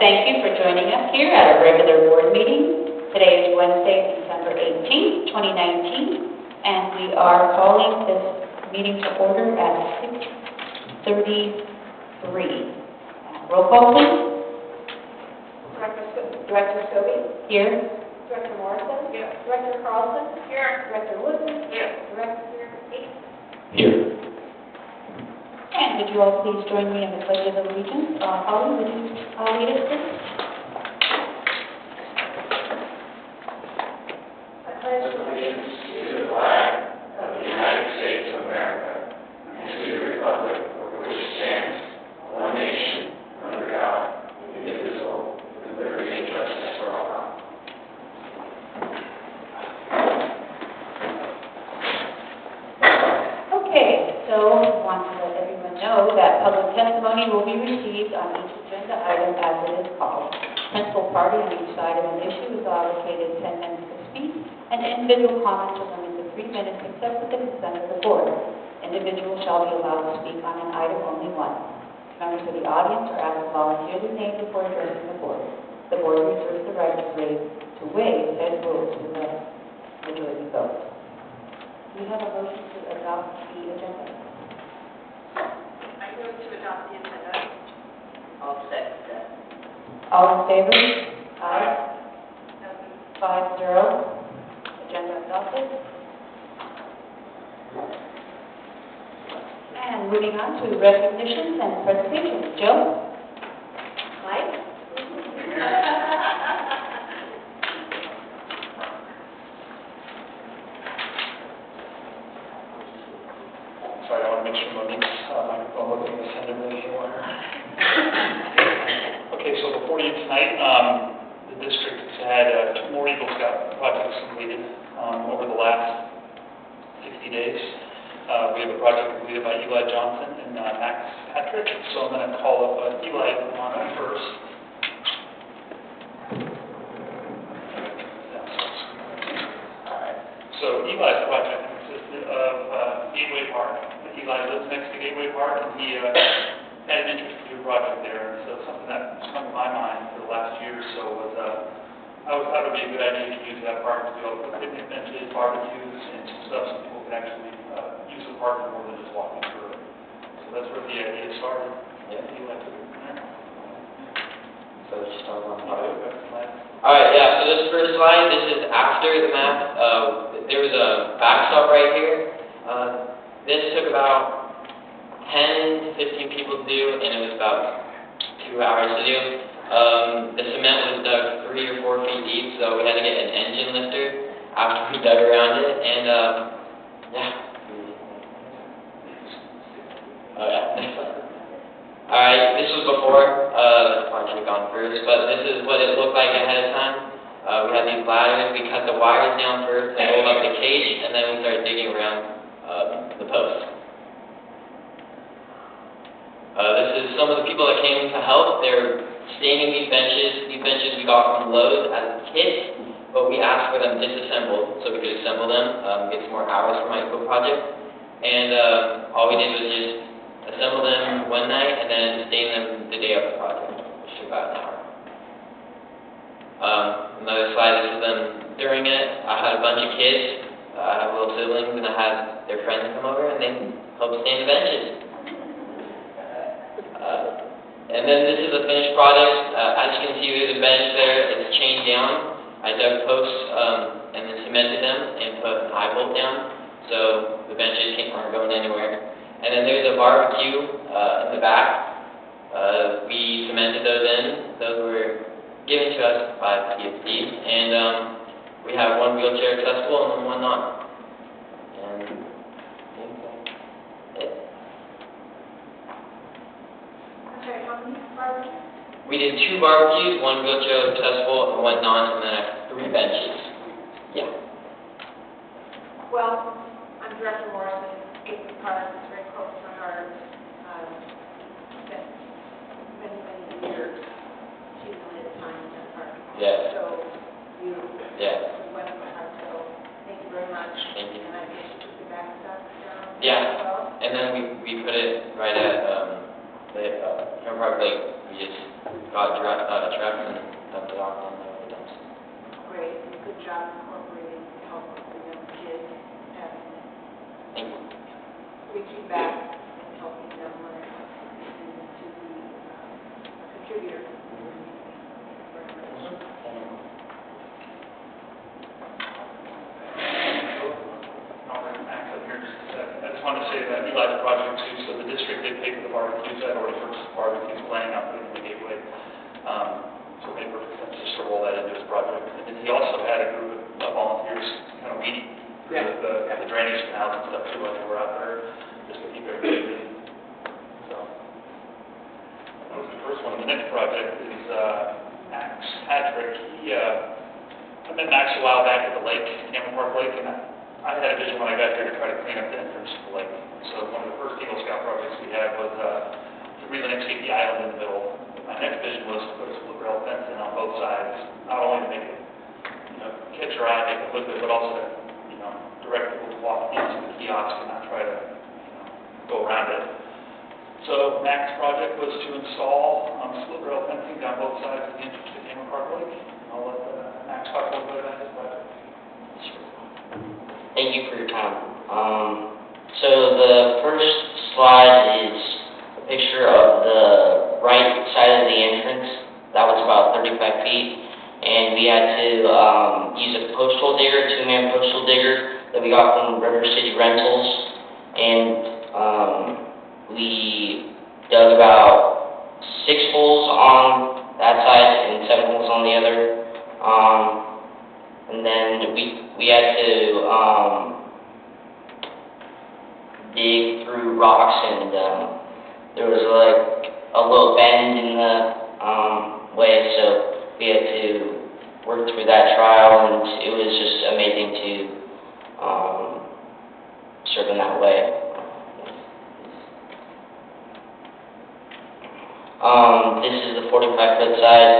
thank you for joining us here at our regular board meeting. Today is Wednesday, December 18th, 2019, and we are calling this meeting to order at 6:33. Roll call, please. Director Scobie? Here. Director Morrison? Here. Director Carlson? Here. Director Woodson? Here. Director Eight? Here. And would you all please join me in the Pledge of Allegiance? Holly, would you lead us, please? I pledge allegiance to the flag of the United States of America and to the republic for which it stands, one nation, under God, indivisible, with liberty and justice for all. Okay, so I want to let everyone know that public testimony will be received on each agenda item as it is called. Principal party on each side of an issue is allocated 10 minutes to speak, and individual comments are limited to 3 minutes except with the consent of the board. Individuals shall be allowed to speak on an item only once. Members of the audience are asked to volunteer their name before addressing the board. The board reserves the right to waive said rules with a majority vote. Do you have a motion to adopt the agenda? I move to adopt the agenda. I'll second that. All in favor? Aye. 5-0. Agenda adopted. And moving on to recognitions and presentations. Joe? Mike? Sorry, I want to make sure Monique's microphone wasn't going to send everything anywhere. Okay, so before you tonight, the district has had 2 more Eagle Scout projects completed over the last 60 days. We have a project completed by Eli Johnson and Max Patrick, so I'm going to call up Eli on first. Alright, so Eli's project consisted of Gateway Park. Eli lives next to Gateway Park, and he had an interest to do a project there, and so something that's come to my mind for the last year or so was I always thought it would be a good idea to use that park to be able to put picnic benches, barbecues, and some stuff so people can actually use the park more than just walking through it. So that's where the idea started. Yeah, Eli took it from there. So let's just start on All right, Alright, yeah, so this first slide, this is after the map. There was a backstop right here. This took about 10 to 15 people to do, and it was about 2 hours to do. The cement was dug 3 or 4 feet deep, so we had to get an engine lifter after we dug around it, and yeah. Oh yeah. Alright, this was before, the project had gone first, but this is what it looked like ahead of time. We had these ladders, we cut the wires down first, and hold up the cage, and then we started digging around the post. This is some of the people that came to help. They're staining these benches. These benches we got from Lowe's as kits, but we asked for them disassembled so we could assemble them, get some more hours for my eco project. And all we did was just assemble them one night and then stain them the day of the project, which took about an hour. Another slide, this is them during it. I had a bunch of kids. I have little siblings, and I had their friends come over, and they helped stain the benches. And then this is a finished product. As you can see, there's a bench there. It's chained down. I dug posts and then cemented them and put an eye bolt down, so the benches aren't going anywhere. And then there's a barbecue in the back. We cemented those in. Those were given to us by PFD, and we have 1 wheelchair accessible and then 1 not. And Okay, how many barbecues? we did 2 barbecues, 1 wheelchair accessible and 1 non, and then I have 3 benches. Yeah. Well, I'm Director Morrison, Gateway Park, it's very close to my heart. Spent many, many years choosing it time in that park. Yeah. So, you Yeah. went to my heart, so thank you very much. Thank you. And I guess you took the back stuff down Yeah. as well. And then we put it right at But, Hammer Park Lake, we just got trucks and dumped it off on the dumps. Great, good job incorporating help with the young kids and Thank you. reaching back and helping them learn and to be a contributor. Very much. Max up here just a second. I just wanted to say that Eli's project too, so the district did pay for the barbecues. I had already purchased the barbecues, planning on putting in the gateway. So it made perfect sense just to roll that into his project. And then he also had a group of volunteers kind of weeding the drainage canals and stuff too while they were out there, just to keep everybody busy. So that was the first one. The next project is Max Patrick. I met Max a while back at the lake, Hammer Park Lake, and I had a vision when I got here to try to clean up the entrance to the lake. So one of the first Eagle Scout projects we had was to relandscape the island in the middle. My next vision was to put a split rail fence in on both sides, not only to make it, catch your eye, make it look good, but also to, direct people to walk into the kiosk and not try to, go around it. So Max's project was to install split rail fencing down both sides of the entrance to Hammer Park Lake. And I'll let Max talk a little bit about his project. Thank you for your time. So the first slide is a picture of the right side of the entrance. That was about 35 feet. And we had to use a postal digger, a two-man postal digger that we got from River City Rentals. And we dug about 6 holes on that side and 7 holes on the other. And then we had to dig through rocks, and there was like a little bend in the way, so we had to work through that trial, and it was just amazing to serve in that way. This is the 45-foot side.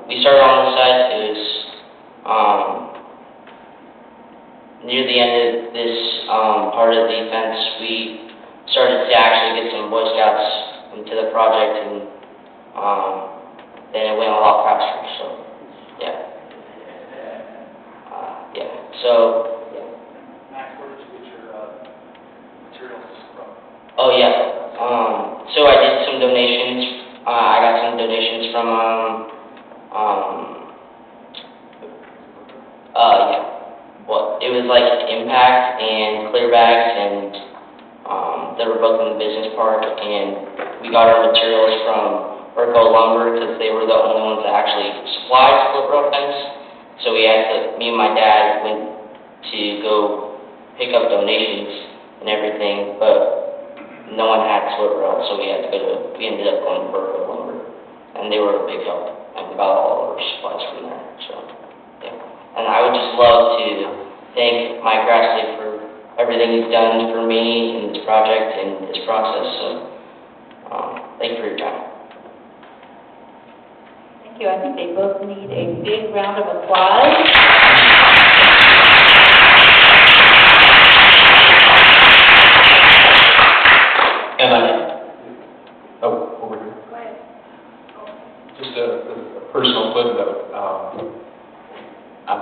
We started on this side. It was near the end of this part of the fence, we started to actually get some Boy Scouts into the project, and then it went a lot faster, so, yeah. So, yeah. Max, where did you get your materials from? Oh, yeah. So I did some donations. I got some donations from, yeah. Well, it was like Impact and Clear Bags, and they were both in the business park, and we got our materials from Urco Lumber because they were the only ones that actually supplied split rail fence. So we had to, me and my dad went to go pick up donations and everything, but no one had split rail, so we ended up going to Urco Lumber, and they were a big help, and we got all of our supplies from there, so, yeah. And I would just love to thank Mike Grassley for everything he's done for me in this project and this process, so thank you for your time. Thank you. I think they both need a big round of applause. Over here. Go ahead. Just a personal footnote.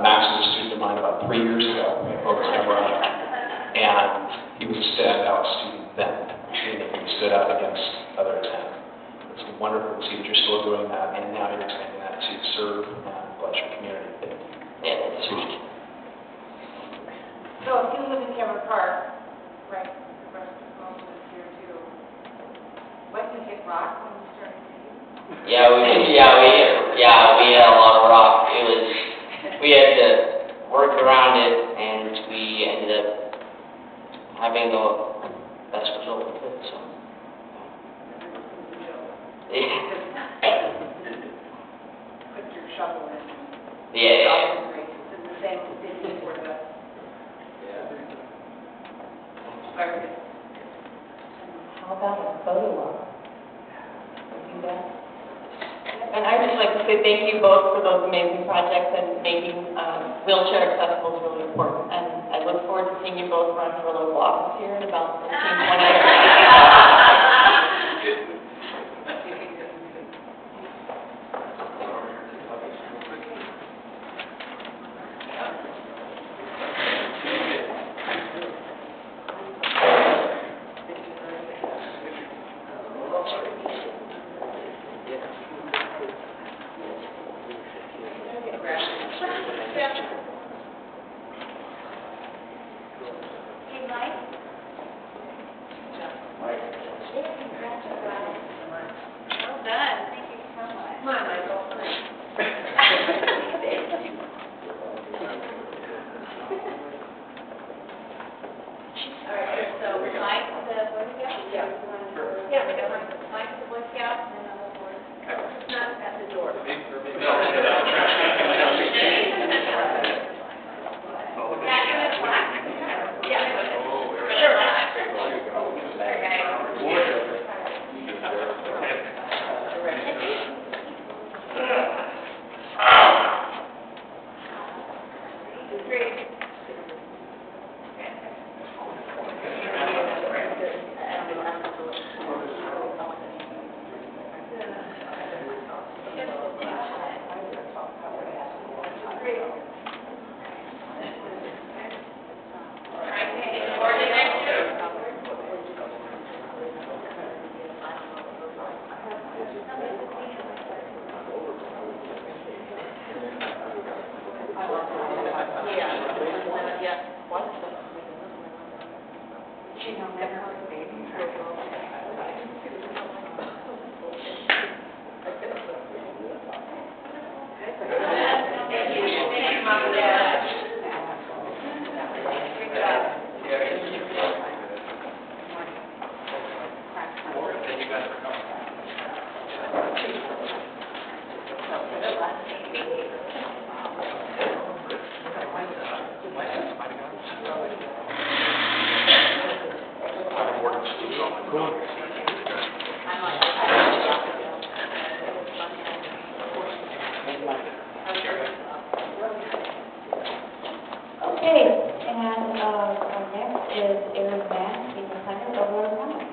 Max was a student of mine about 3 years ago at Focus Camera, and he was a standout student then, meaning he stood out against other 10. It's wonderful to see that you're still doing that, and now you're expanding that to serve and bless your community. Yeah, that's huge. So if you live in Cameron Park, right, the rest of the most is here too, what, you hit rock when you started digging? We had a lot of rock. We had to work around it, and we ended up having the best result we could, so. Put your shovel in. Yeah. Shovel is great. It's in the same city where the fire pit. How about a photo op? Would you do that? And I'd just like to say thank you both for those amazing projects, and making wheelchair accessible is really important. And I look forward to seeing you both run for local office here in about 15, 20 years. Okay, and our next is Aaron Mann, Senior Planner of Rhode Island.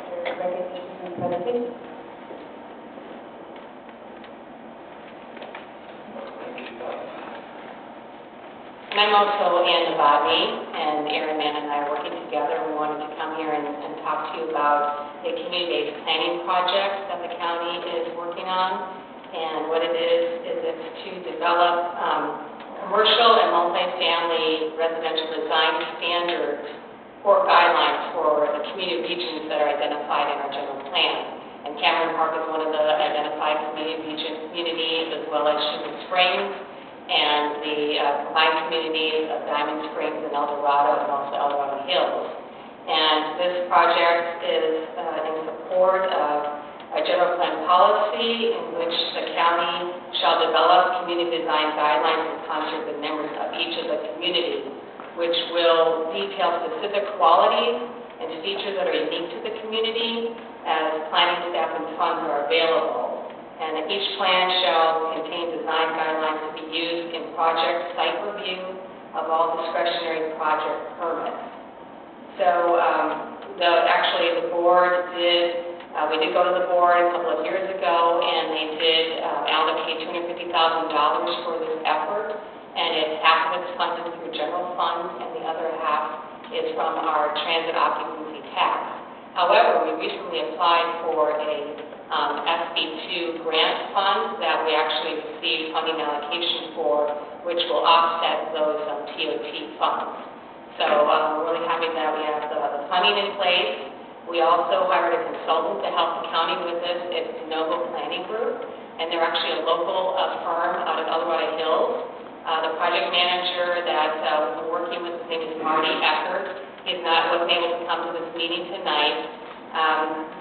There's recognition and presentation. And I'm also in the BOD Meeting, and Aaron Mann and I are working together. We wanted to come here and talk to you about the community-based planning project that the county is working on. And what it is it's to develop commercial and multifamily residential design standards or guidelines for the community regions that are identified in our general plan. And Cameron Park is one of the identified communities, as well as Shingle Springs, and the combined communities of Diamond Springs and El Dorado, and also El Dorado Hills. And this project is in support of a general plan policy in which the county shall develop community design guidelines in concert with members of each of the communities, which will detail specific qualities and features that are unique to the community as planning staff and funds are available. And each plan shall contain design guidelines to be used in project site review of all discretionary project permits. So actually the board did, we did go to the board a couple of years ago, and they did allocate $250,000 for this effort, and half of it's funded through general funds, and the other half is from our transit occupancy tax. However, we recently applied for a SB2 grant fund that we actually received funding allocation for, which will offset those TOT funds. So we're really happy that we have the funding in place. We also hired a consultant to help the county with this. It's De Novo Planning Group, and they're actually a local firm out of El Dorado Hills. The project manager that we're working with, his name is Marty Eckert. He wasn't able to come to this meeting tonight,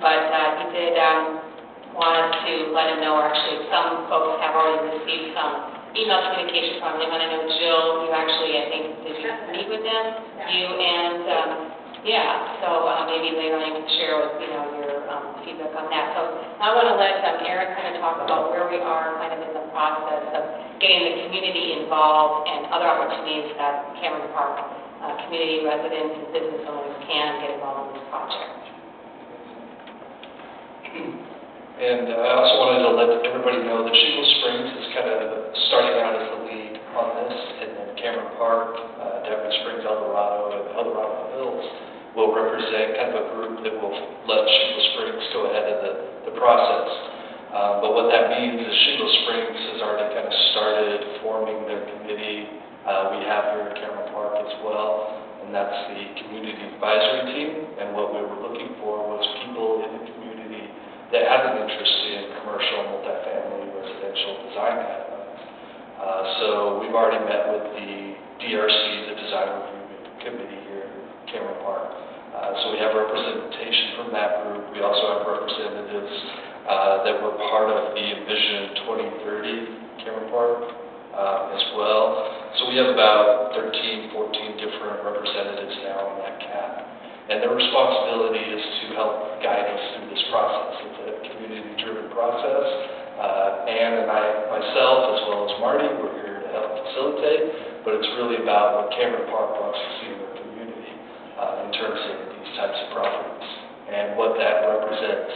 but he did want us to let him know, or actually some folks have already received some email communication from him, and I know Jill, you actually, I think, did you meet with them? You and so maybe later on you can share with your feedback on that. So I want to let Eric kind of talk about where we are kind of in the process of getting the community involved and other opportunities that Cameron Park community residents and business owners can get involved in this project. And I also wanted to let everybody know that Shingle Springs is kind of starting out as the lead on this, and then Cameron Park, Diamond Springs, El Dorado, and El Dorado Hills will represent kind of a group that will let Shingle Springs go ahead of the process. But what that means is Shingle Springs has already kind of started forming their committee. We have here in Cameron Park as well, and that's the community advisory team. And what we were looking for was people in the community that have an interest in commercial, multifamily, residential design guidelines. So we've already met with the DRC, the Design Review Committee here in Cameron Park. So we have representation from that group. We also have representatives that were part of the Envision 2030 Cameron Park as well. So we have about 13, 14 different representatives now on that CAP. And their responsibility is to help guide us through this process. It's a community-driven process. Ann and I, myself, as well as Marty, we're here to help facilitate, but it's really about what Cameron Park wants to see in their community in terms of these types of properties and what that represents,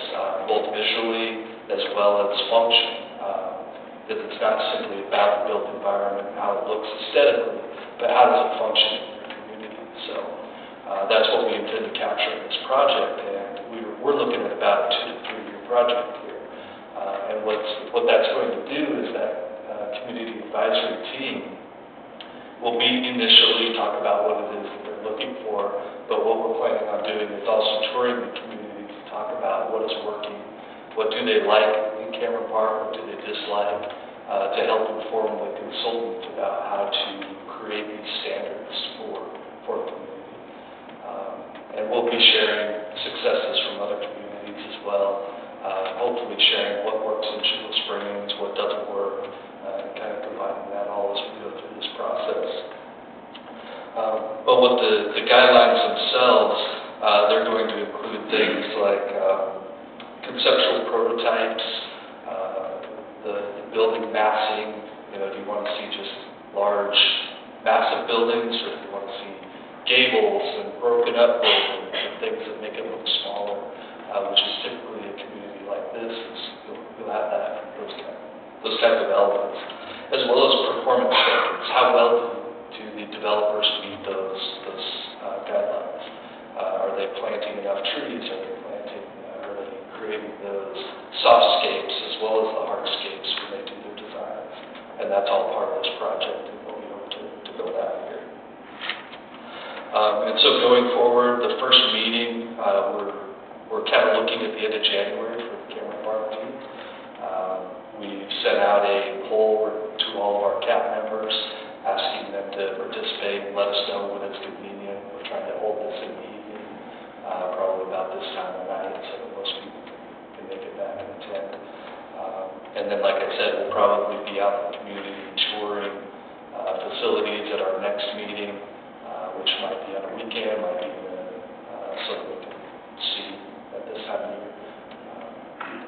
both visually as well as function. Because it's not simply about the built environment and how it looks aesthetically, but how does it function in your community. So that's what we intend to capture in this project, and we're looking at about a 2 to 3 year project here. And what that's going to do is that community advisory team we'll meet initially, talk about what it is that they're looking for, but what we're planning on doing is also touring the community to talk about what is working, what do they like in Cameron Park, what do they dislike, to help inform the consultant about how to create these standards for the community. And we'll be sharing successes from other communities as well, hopefully sharing what works in Shingle Springs, what doesn't work, and kind of combining that all as we go through this process. But with the guidelines themselves, they're going to include things like conceptual prototypes, the building massing. You know, do you want to see just large, massive buildings, or do you want to see gables and broken up buildings and things that make it look smaller, which is typically a community like this. You'll have that, those type of elements, as well as performance standards. How well do the developers meet those guidelines? Are they planting enough trees? Are they creating those softscapes as well as the hardscapes when they do their designs? And that's all part of this project and what we hope to build out here. And so going forward, the first meeting, we're kind of looking at the end of January for the Cameron Park meeting. We've sent out a poll to all of our CAP members, asking them to participate and let us know when it's convenient. We're trying to hold this in the evening, probably about this time of night, so that most people can make it back and attend. And then, like I said, we'll probably be out in the community touring facilities at our next meeting, which might be on a weekend, might be so that we can see at this time of year.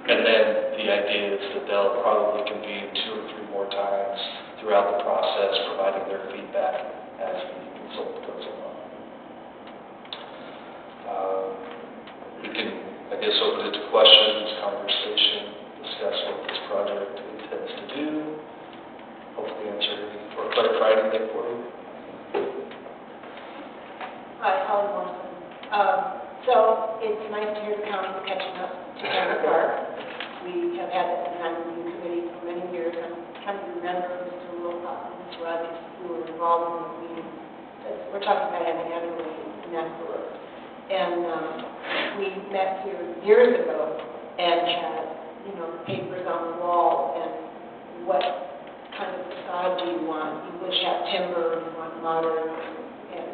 And then the idea is that they'll probably convene 2 or 3 more times throughout the process, providing their feedback as the consultant goes along. We can, I guess, open it to questions, conversation, discuss what this project intends to do, hopefully answer or clarify anything for you. Hi, Helen Morrison. So it's nice to hear the county catching up to Cameron Park. We have had that design review committee for many years. I'm trying to remember Mr. Rogers, who were involved in the meeting. We're talking about having annually in that group. And we met here years ago and had, papers on the wall and what kind of facade do you want? You wish have timber, you want modern, and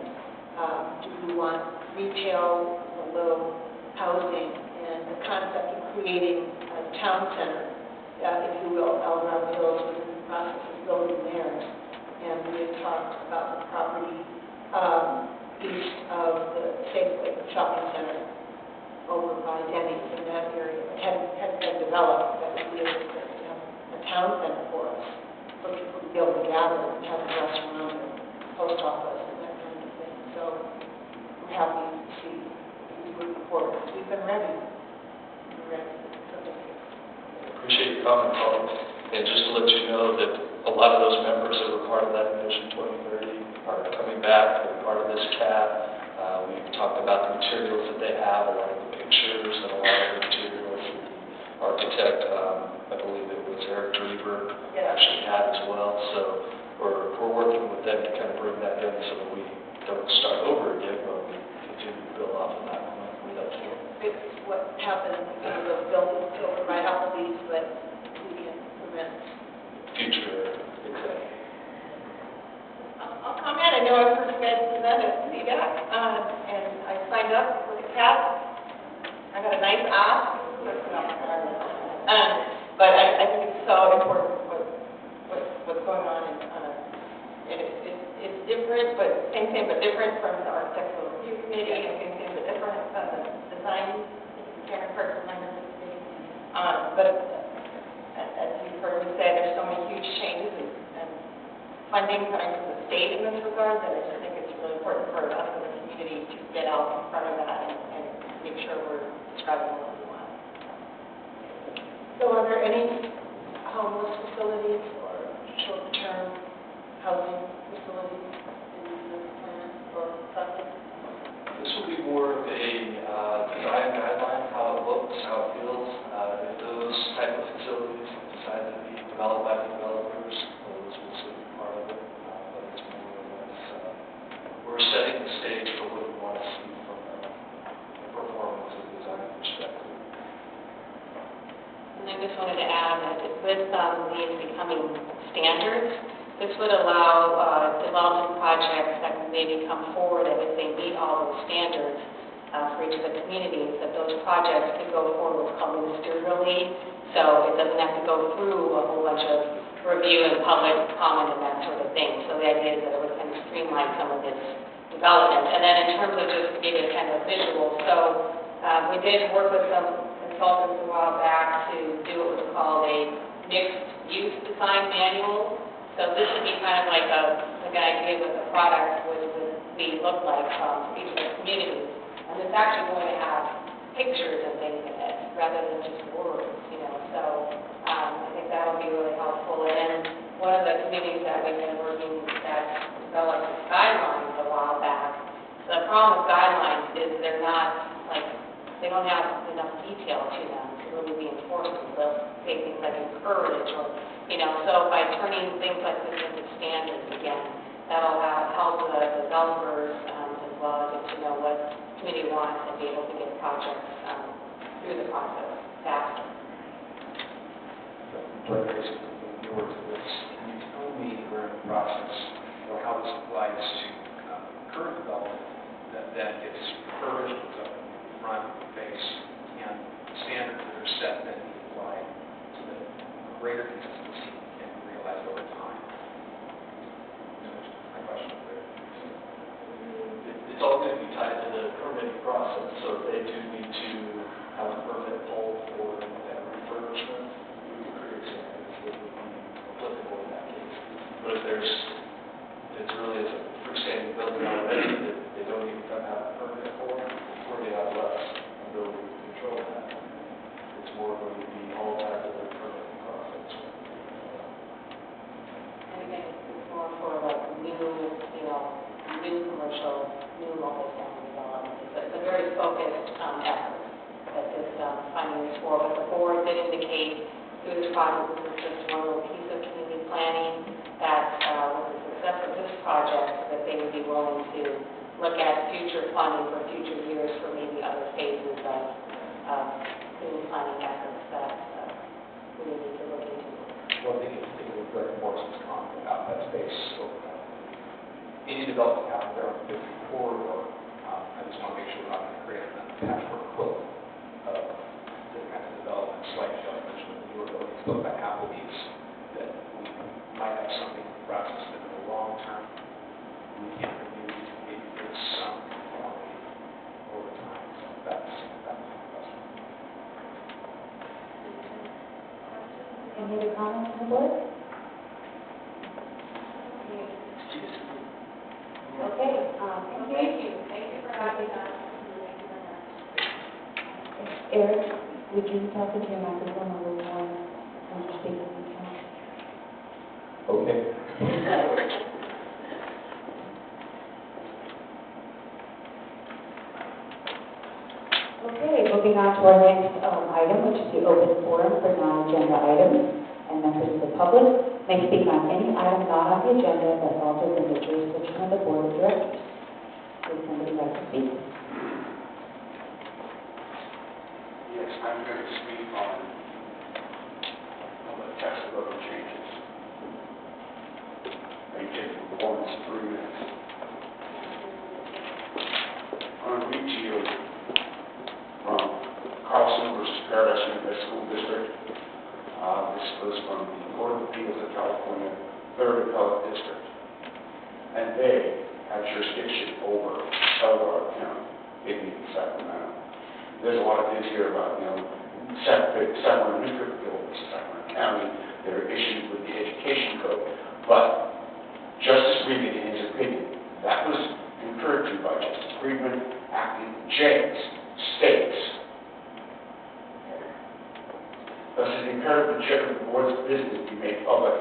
do you want retail, low housing, and the concept of creating a town center, if you will. Alvarado Hills was in the process of building theirs, and we had talked about the property east of the Safeway Shopping Center over by Denny's in that area. It hadn't been developed. That would be a good place to have a town center for us, for people to be able to gather and have a restaurant and post office and that kind of thing. So we're happy to see these moving forward. We've been ready. We're ready. Appreciate your comment, Paul. And just to let you know that a lot of those members that were part of that Vision 2030 are coming back. They're part of this CAP. We've talked about the materials that they have, a lot of the pictures, and a lot of the materials that the architect, I believe it was Eric Drever, actually had as well. So we're working with them to kind of bring that in so that we don't start over again, but we continue to build off of that one. It's what happened because of buildings over by Applebee's, but we can prevent Future, exactly. I'll comment. I know I've heard you guys present at CDAC, and I signed up with a CAP. I got a nice ask, but I think it's so important what's going on, and it's different, but same thing, but different from the architectural review committee, and same thing, but different from the design, Cameron Park Design Review Committee. But as you've heard me say, there's so many huge changes and funding coming from the state in this regard that I just think it's really important for us as a community to get out in front of that and make sure we're describing what we want. So are there any homeless facilities or short-term housing facilities in this plan or project? This will be more of a design guideline, how it looks, how it feels. If those type of facilities decide to be developed by the developers, those will still be part of it. But it's more of I just wanted to add that with these becoming standards, this would allow development projects that can maybe come forward, and if they meet all those standards for each of the communities, that those projects could go forward what's called ministerially, so it doesn't have to go through a whole bunch of review and public comment and that sort of thing. So the idea is that it would kind of streamline some of this development. And then in terms of just to give you kind of visual, so we did work with some consultants a while back to do what was called a mixed-use design manual. So this would be kind of like an idea of what the product would look like for each of the communities. And it's actually going to have pictures and things in it rather than just words, you know. So I think that'll be really helpful. And then one of the communities that we've been working that developed guidelines a while back. The problem with guidelines is they're not like, they don't have enough detail to them to really be enforceable. They'll say things like encourage or, you know, so by turning things like this into standards again, that'll help the developers as well as get to know what community wants and be able to get projects through the process faster. Newer to this, can you tell me during the process, you know, how this applies to current development that then gets refurbished with a front, face, and standards that are set that be applied so that greater consistency can be realized over time? My question is there. It's all going to be tied to the permitting process, so if they do need to have a permit pulled for that refurbishment, we can create standards that would be applicable in that case. But if it's really a freestanding building already that they don't even have a permit for, or they have less ability to control that, it's more going to be all tied to the permitting process. And again, it's more for like new, you know, new commercial, new multi-family development. It's a very focused effort that this funding is for. But the board did indicate through this project, this is just one little piece of community planning, that with the success of this project, that they would be willing to look at future funding for future years for maybe other phases of community planning efforts that we would need to look into. Well, I think it would like Morrison's comment about that space over time. Any development out there on the 50 corridor, I just want to make sure we're not going to create a patchwork quilt of different kinds of developments, like Jeff mentioned with the newer buildings built by Applebee's, that we might have something in the process that in the long term we can't renew to maybe there's some quality over time. So that's my question. Any other comments from the board? Okay, Thank you. Thank you for having us. Eric, would you talk into your microphone a little more when you're speaking? Okay. Okay, moving on to our next item, which is the open forum for non-agenda items and members of the public may speak on any item not on the agenda that falls within the jurisdiction of the board of directors. Would somebody like to speak? Yes, I'm going to speak on the tax bill changes. They take performance 3 minutes. I'm going to read to you from Carlson versus Paradise Unified School District. This was from the Court of Appeals of California, 3rd Appellate District. And they have jurisdiction over Eldorado County, in Sacramento. There's a lot of things here about, you know, Sacramento newspaper bill versus Sacramento County. There are issues with the education code. But Justice Regan, in his opinion, that was referred to by Justice Friedman, acting James, states. Thus, it is imperative that the board's business be made public,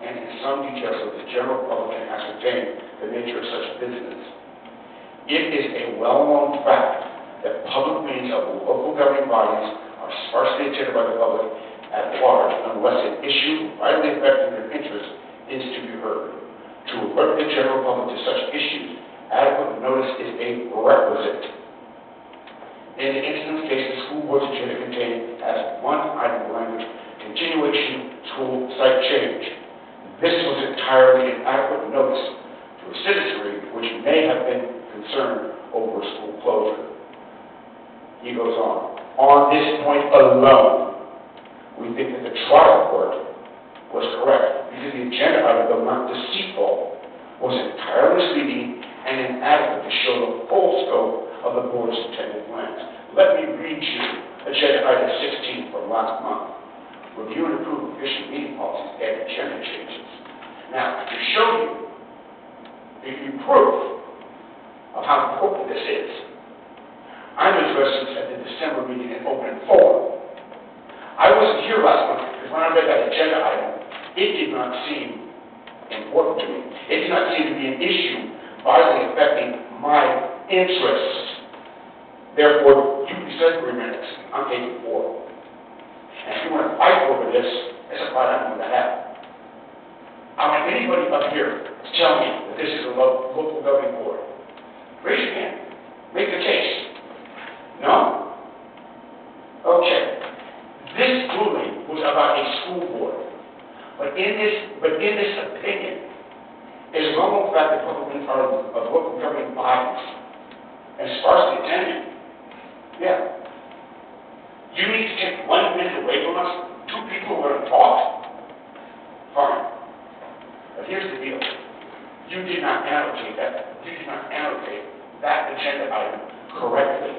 and in some detail so that the general public can ascertain the nature of such business. It is a well-known fact that public meetings of local governing bodies are sparsely attended by the public at large unless an issue vitally affecting their interest is to be heard. To alert the general public to such issues, adequate notice is a requisite. In the instance case, the school board's agenda contained as one item of language, continuation school site change. This was entirely inadequate notice to a citizenry which may have been concerned over school closure. He goes on this point alone, we think that the trial court was correct because the agenda item, though not deceitful, was entirely misleading and inadequate to show the full scope of the board's intended plans. Let me read you agenda item 16 from last month. Review and approve official meeting policies and agenda changes. Now, to show you, if you proof of how important this is, I'm addressing this at the December meeting in open forum. I wasn't here last month because when I read that agenda item, it did not seem important to me. It did not seem to be an issue vitally affecting my interests. Therefore, you said 3 minutes. I'm taking 4. And if you want to fight over this, that's a fight I'm going to have. I want anybody up here to tell me that this is a local governing board. Raise your hand. Make the case. No? Okay. This ruling was about a school board. But in this opinion, is wrong fact that public of local governing bodies and sparsely attended. Yeah. You need to take 1 minute away from us, 2 people who are going to talk. Fine. But here's the deal. You did not annotate that. You did not annotate that agenda item correctly.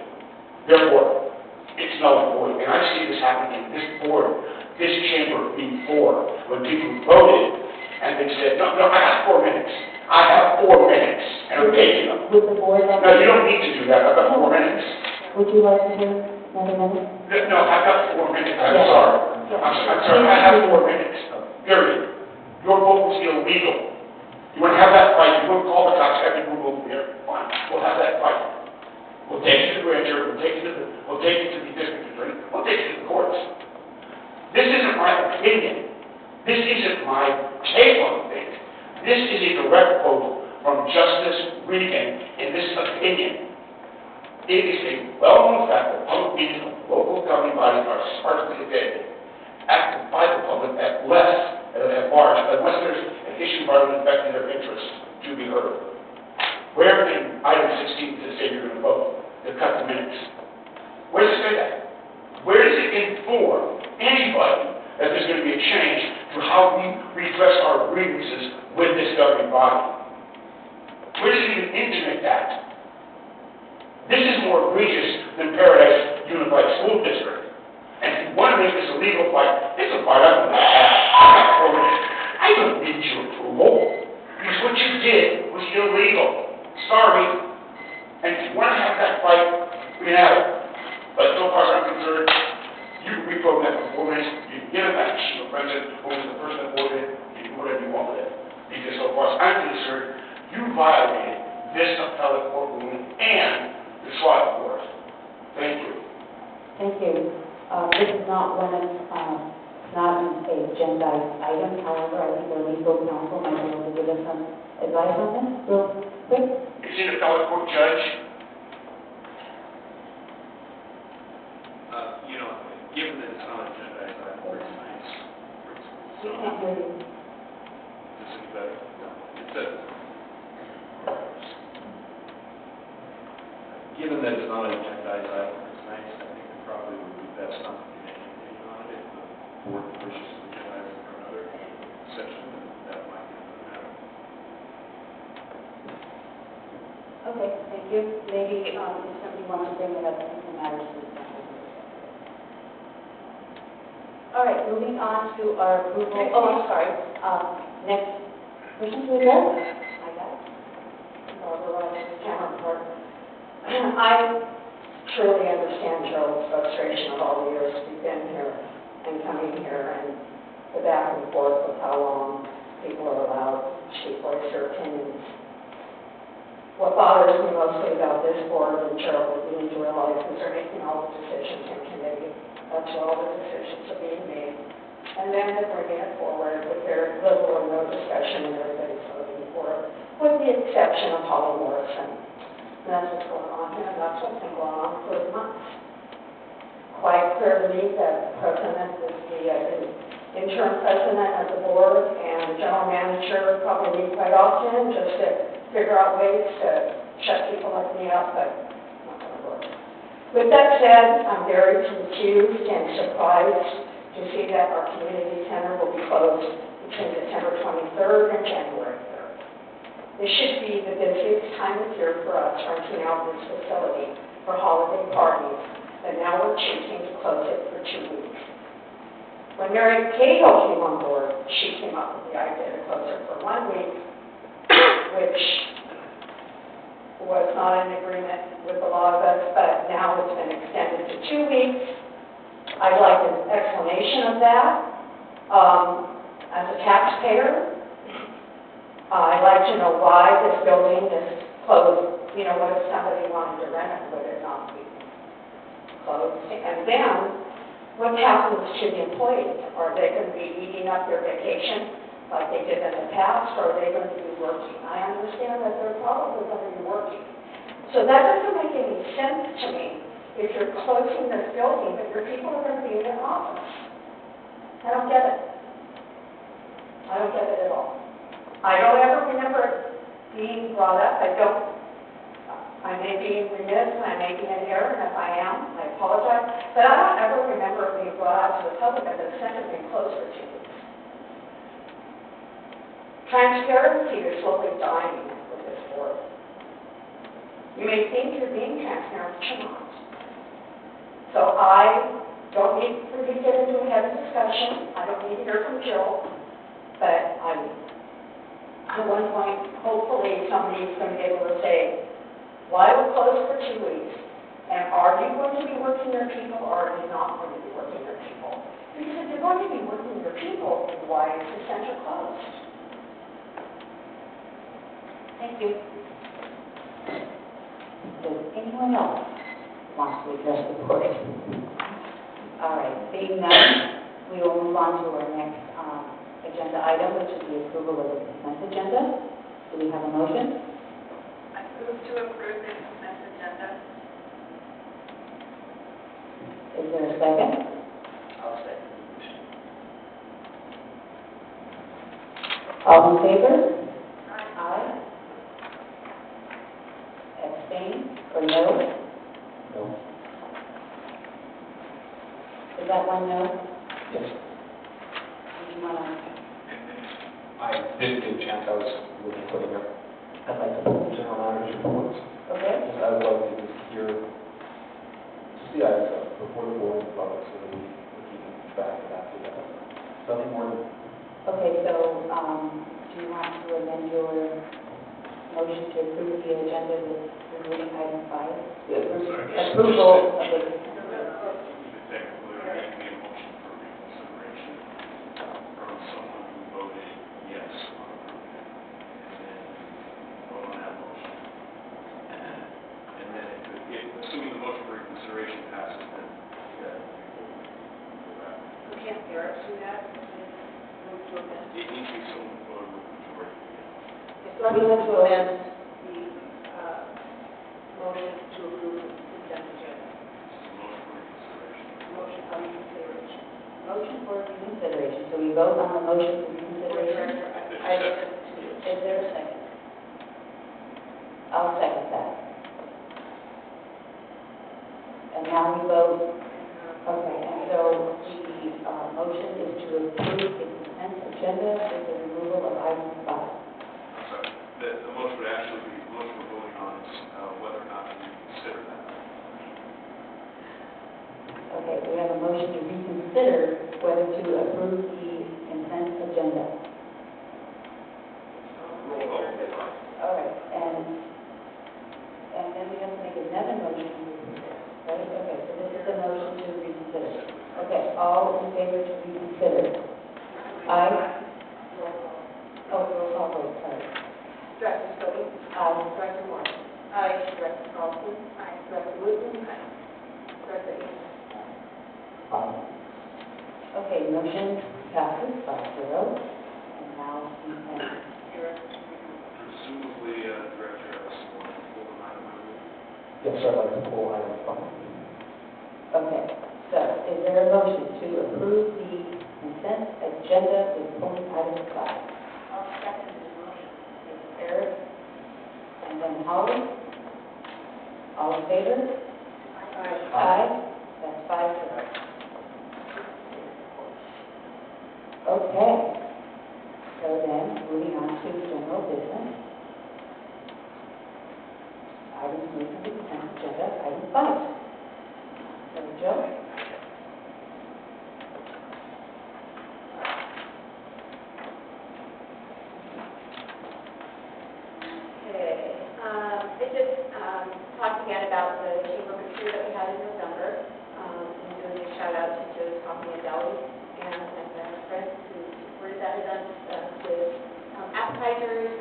Therefore, it's null and void. And I see this happening in this board, this chamber before, when people voted and they said, no, I have 4 minutes. I have 4 minutes, and I'm taking them. Would the board like... No, you don't need to do that. I've got 4 minutes. Would you like to hear another minute? No, I've got 4 minutes. I'm Yeah. sorry. Yeah. I'm sorry. I have 4 minutes. Period. Your vote was illegal. You want to have that fight? You want to call the cops? Have people move here? Fine. We'll have that fight. We'll take you to the grand jury. We'll take you to the district attorney. We'll take you to the courts. This isn't my opinion. This isn't my take on things. This is a direct quote from Justice Regan in this opinion. It is a well-known fact that public meetings of local governing bodies are sparsely attended, acted by the public at large, unless there's an issue vitally affecting their interests to be heard. Where in item 16 does it say you're going to vote to cut the minutes? Where does it say that? Where does it inform anybody that there's going to be a change to how we redress our grievances with this governing body? Where does it even intimate that? This is more egregious than Paradise Unified School District. And if you want to make this a legal fight, it's a fight I'm going to have. I don't need your approval, because what you did was illegal. Sorry. And if you want to have that fight, we can have it. But so far as I'm concerned, you can reprogram that for 4 minutes, you can give it back to the president, who was the person that voted it, you can do whatever you want with it. Because so far as I'm concerned, you violated this appellate court ruling and the trial court. Thank you. Thank you. This is not one of, not an agenda item. However, I think our legal counsel might be able to give us some advice on this real quick. Is it appellate court judge? Given that it's not an agenda item, I think it's nice. We can't hear you. Is this any better? No. It's a... Given that it's not an agenda item, it's nice. I think it probably would be best not to get any opinion on it. If the board wishes to agenda item for another session, then that might be another matter. Okay, thank you. Maybe if somebody wants to bring it up, I think the matter is discussed. All right, moving on to our approval. Oh, I'm sorry. Next person to address? I got it. Otherwise, the camera part. I truly understand Joe's frustration of all the years we've been here and coming here and the back and forth of how long people are allowed to voice their opinions. What bothers me mostly about this board, and Joe, that you need to realize, is they're making all the decisions in committee. That's where all the decisions are being made. And then they're bringing it forward with very little or no discussion, and everybody's voting for it, with the exception of Holly Morrison. And that's what's going on here, and that's what's been going on for months. clear to me that the president is the interim president of the board, and the general manager probably meet quite often just to figure out ways to shut people like me up, but it's not going to work. With that said, I'm very confused and surprised to see that our community center will be closed between December 23rd and January 3rd. This should be the busiest time of year for us renting out this facility for holiday parties, but now we're choosing to close it for 2 weeks. When Mary Cahill came on board, she came up with the idea to close it for 1 week, which was not in agreement with a lot of us, but now it's been extended to 2 weeks. I'd like an explanation of that. As a taxpayer, I'd like to know why this building is closed. You know, what if somebody wanted to rent it, would it not be closed? And then, what happens to the employees? Are they going to be eating up their vacation like they did in the past, or are they going to be working? I understand that they're probably going to be working. So that doesn't make any sense to me if you're closing this building, but your people are going to be in their office. I don't get it. I don't get it at all. I don't ever remember it being brought up. I may be remiss and I may be in error, and if I am, I apologize. But I don't ever remember it being brought out to the public that the center being closed for 2 weeks. Transparency is slowly dying with this board. You may think you're being transparent, but you're not. So I don't need for you to get into a heavy discussion. I don't need to hear from Jill, but at one point, hopefully somebody's going to be able to say, why we're closed for 2 weeks, and are you going to be working your people, or are you not going to be working your people? Because if you're going to be working your people, why is the center closed? Thank you. Does anyone else want to address the board? All right, being none, we will move on to our next agenda item, which is the approval of the consent agenda. Do we have a motion? I move to approve the consent agenda. Is there a second? I'll second the motion. All in favor? Aye. Aye. Abstain or no? No? Is that one no? Yes. Do you want to? I didn't get a chance, I was looking for them. I'd like to pull the general manager's reports. Okay. I would like to just hear, see, before the board and public, so that we're keeping track of that together. Nothing more than, Okay, so do you want to amend your motion to approve the agenda with removing item 5? Approval of the Technically, there may be a motion for reconsideration from someone who voted yes on approving it. And then vote on that motion. And then it could, assuming the motion for reconsideration passes, then yeah, we will go back. So can't Eric do that? Move to amend. It needs to be someone who voted with the majority. So I move to amend the motion to approve the consent agenda. Motion for reconsideration. Motion for reconsideration. motion for reconsideration. So we vote on the motion for reconsideration. Is there a second? I'll second that. And now we vote. Okay, and so the motion is to approve the consent agenda with the removal of item 5. Sorry, the motion would actually be, the motion we're voting on is whether or not to reconsider that. Okay, we have a motion to reconsider whether to approve the consent agenda. Roll call will be fine. All right, and then we have to make another motion to reconsider, right? Okay, so this is a motion to reconsider. Okay, all in favor to reconsider? Aye? Oh, roll call vote, sorry. Director Stone. Aye. Director Moore. Aye. Director Carlson. Aye. Director Woodson. Aye. Director Eaton. Okay, motion passes 5-0. And now we can, Presumably, Director Harris will pull an item, I believe. yes, I'd like to pull item 5. okay, so is approve the consent agenda with only item 5. I'll second the motion. Eric, and then Holly. All in favor? Aye. That's 5-0. Okay. So then, moving on to general business. Items moved to the consent agenda, item 5. So, Joe? Okay, I just talked again about the chamber retreat that we had in November, and doing a shout out to Joe's Coffee and Deli and their friends who supported that event with appetizers,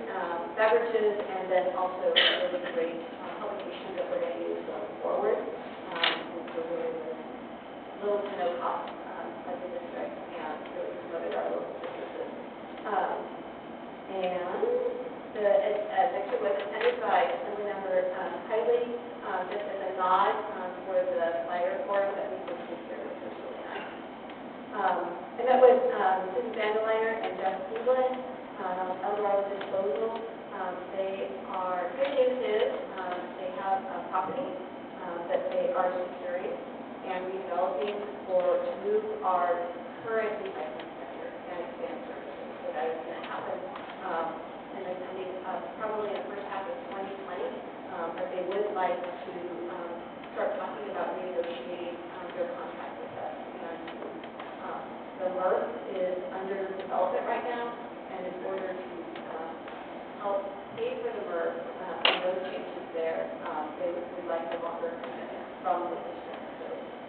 beverages, and then also a really great publication that we're going to use going forward. And so really was little to no cost as a district and really promoted our local businesses. And the picture was attended by Assemblymember Kiley, just as a nod for the fire forum that we did this year, which was really nice. And that was Susan Vanderliner and Jeff Cleveland, Eldorado Disposal. They are, good news is, they have a property that they are securing and redeveloping to move our current recycling center and expand services. So that is going to happen. And I think probably in the first half of 2020, but they would like to start talking about renegotiating their contract with us. And the MRF is under development right now, and in order to help pay for the MRF and those changes there, they would like a longer commitment from the district. So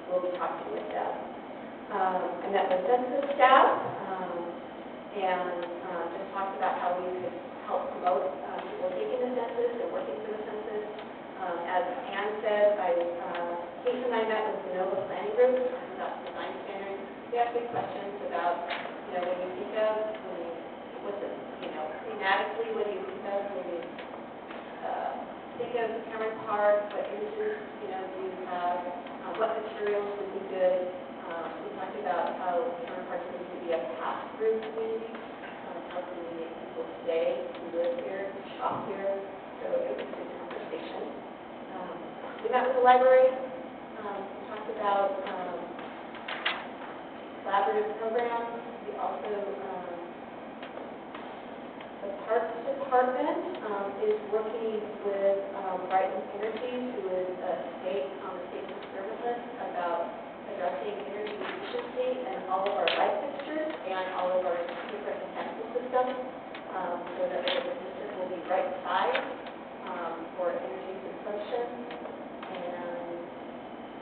we'll be talking with them. And that was census staff, and just talked about how we could help promote people taking the census and working for the census. As Ann said, Kate and I met with the NOVA Planning Group about design standards. We asked big questions about, when you think of, thematically, what do you think of when you think of Cameron Park, what images, do you have, what materials would be good. We talked about how Cameron Park needs to be a pass-through community. How can we make people stay, live here, shop here? So it was a good conversation. We met with the library, talked about collaborative programs. We also, the Parks Department is working with Brighton Energy, who is a state on the state procurement list, about addressing energy efficiency in all of our light fixtures and all of our different mechanical systems, so that the businesses will be right-sized for energy consumption. And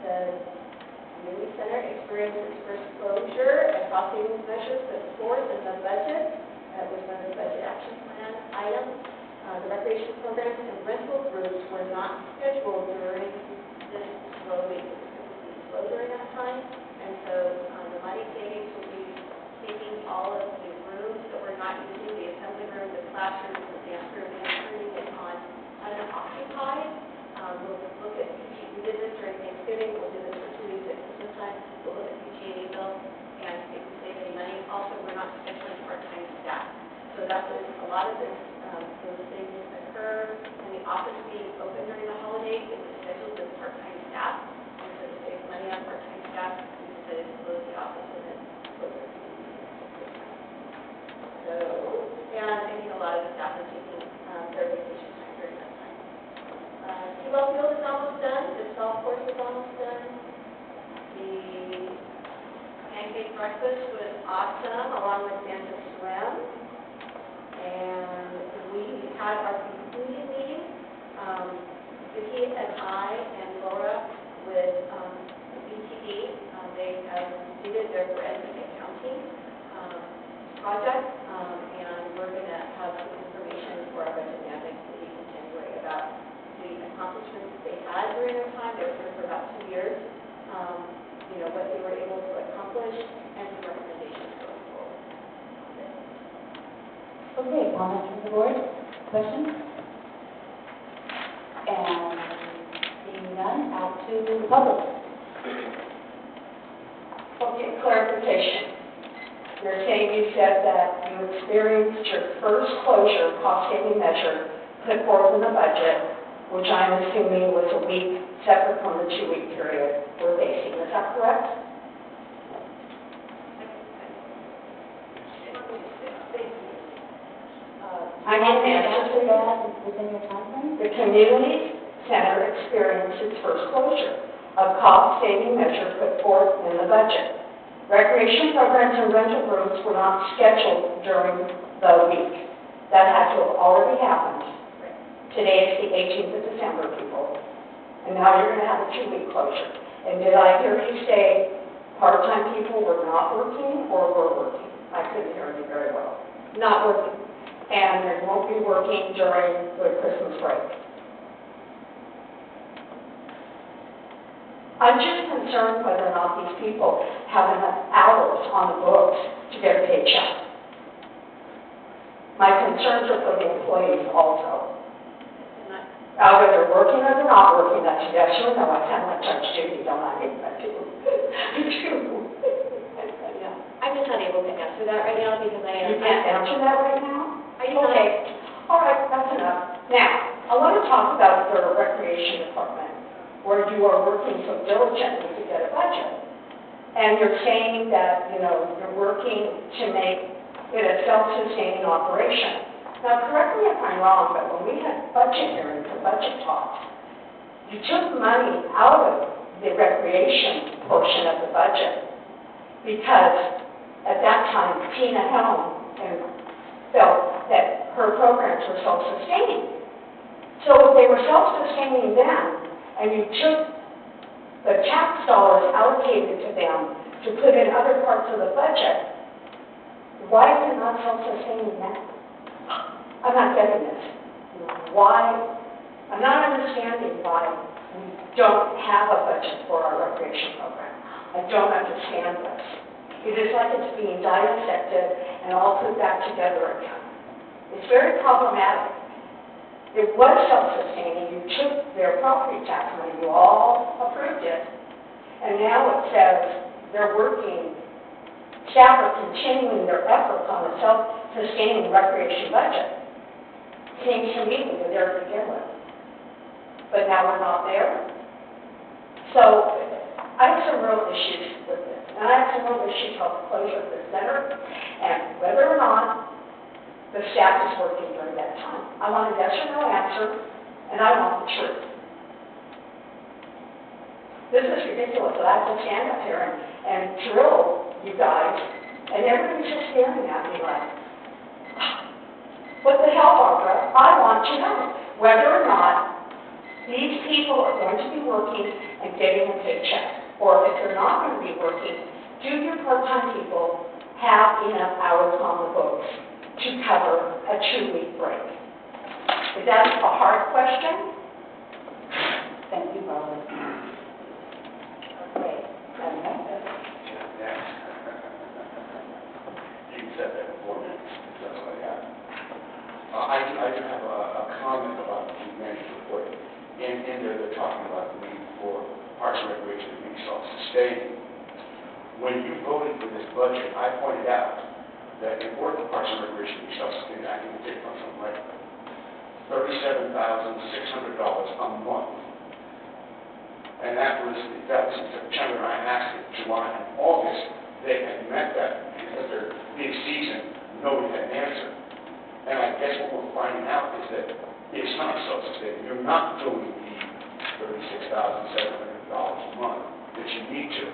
the community center experienced its first closure and cost savings measures put forth in the budget. That was one of the budget action plan items. The recreation programs and rental groups were not scheduled during this slow week. Slow during that time, and so the money savings will be taking all of the rooms that we're not using, the assembly room, the classrooms, the dance room, and turning it on unoccupied. We'll look at we did this during Thanksgiving, we'll do this for 2 weeks at Christmas time, we'll look at PG&E bills and see if we save any money. Also, we're not scheduling part-time staff. So that was a lot of this, those things occur, and the office being open during the holidays, it was scheduled with part-time staff. To save money on part-time staff, we decided to close the office and then close the community. So, and I think a lot of the staff are taking their vacation time during that time. T-ball field is almost done. The golf course is almost done. The pancake breakfast was awesome, along with Santa Swim. And we had our concluding meeting. Vicki and I and Laura with BTD. They have completed their forensic accounting project, and we're going to have some information for our budget management committee in January about the accomplishments they had during their time. They were here for about 2 years, what they were able to accomplish, and some recommendations going forward. Okay, comments from the board? Questions? And seeing none, out to the public. Well, get clarification. You're saying you said that you experienced your first closure cost-saving measure put forth in the budget, which I'm assuming was a week separate from the 2-week period we're facing. Is that correct? I need an answer to that. Within your timeframe? The community center experienced its first closure, a cost-saving measure put forth in the budget. Recreation programs and rental rooms were not scheduled during the week. That had to have already happened. Today is the 18th of December, people, and now you're going to have a 2-week closure. And did I hear you say part-time people were not working or were working? I couldn't hear you very well. Not working. And they won't be working during the Christmas break. I'm just concerned whether or not these people have enough hours on the books to get a paycheck. My concerns are for the employees also. Either they're working or they're not working, that's a yes or no. I sound like Judge Judy, don't I? I do. I do. Yeah. I'm just not able to answer that right now because I am. You can't answer that right now? Okay. All right, that's enough. Now, I want to talk about the recreation department, where you are working so diligently to get a budget. And you're saying that, you're working to make it a self-sustaining operation. Now, correct me if I'm wrong, but when we had budget hearings or budget talks, you took money out of the recreation portion of the budget because at that time, Tina Helm felt that her programs were self-sustaining. So if they were self-sustaining then, and you took the tax dollars allocated to them to put in other parts of the budget, why is it not self-sustaining now? I'm not getting this. Why? I'm not understanding why we don't have a budget for our recreation program. I don't understand this. It is like it's being dissected and all put back together again. It's very problematic. It was self-sustaining. You took their property tax money. You all approved it. And now it says they're working, staff are continuing their efforts on a self-sustaining recreation budget. Seems to me we were there to begin with. But now we're not there. So I have some real issues with this. And I have some real issues about the closure of the center and whether or not the staff is working during that time. I want a yes or no answer, and I want the truth. This is ridiculous that I have to stand up here and drill you guys, and everybody's just staring at me like, what the hell, Barbara? I want to know whether or not these people are going to be working and getting a paycheck. Or if they're not going to be working, do your part-time people have enough hours on the books to cover a 2-week break? Is that a hard question? Thank you, Barbara. Okay. You said that in 4 minutes, that's what I got. I do have a comment about the management report. In there, they're talking about the need for Parks and Recreation to be self-sustaining. When you voted for this budget, I pointed out that in order for Parks and Recreation to be self-sustaining, I can take on something like $37,600 a month. And that was in September, and I asked in July and August, they had met that because their big season, nobody had an answer. And I guess what we're finding out is that it's not self-sustaining. You're not doing the $36,700 a month that you need to.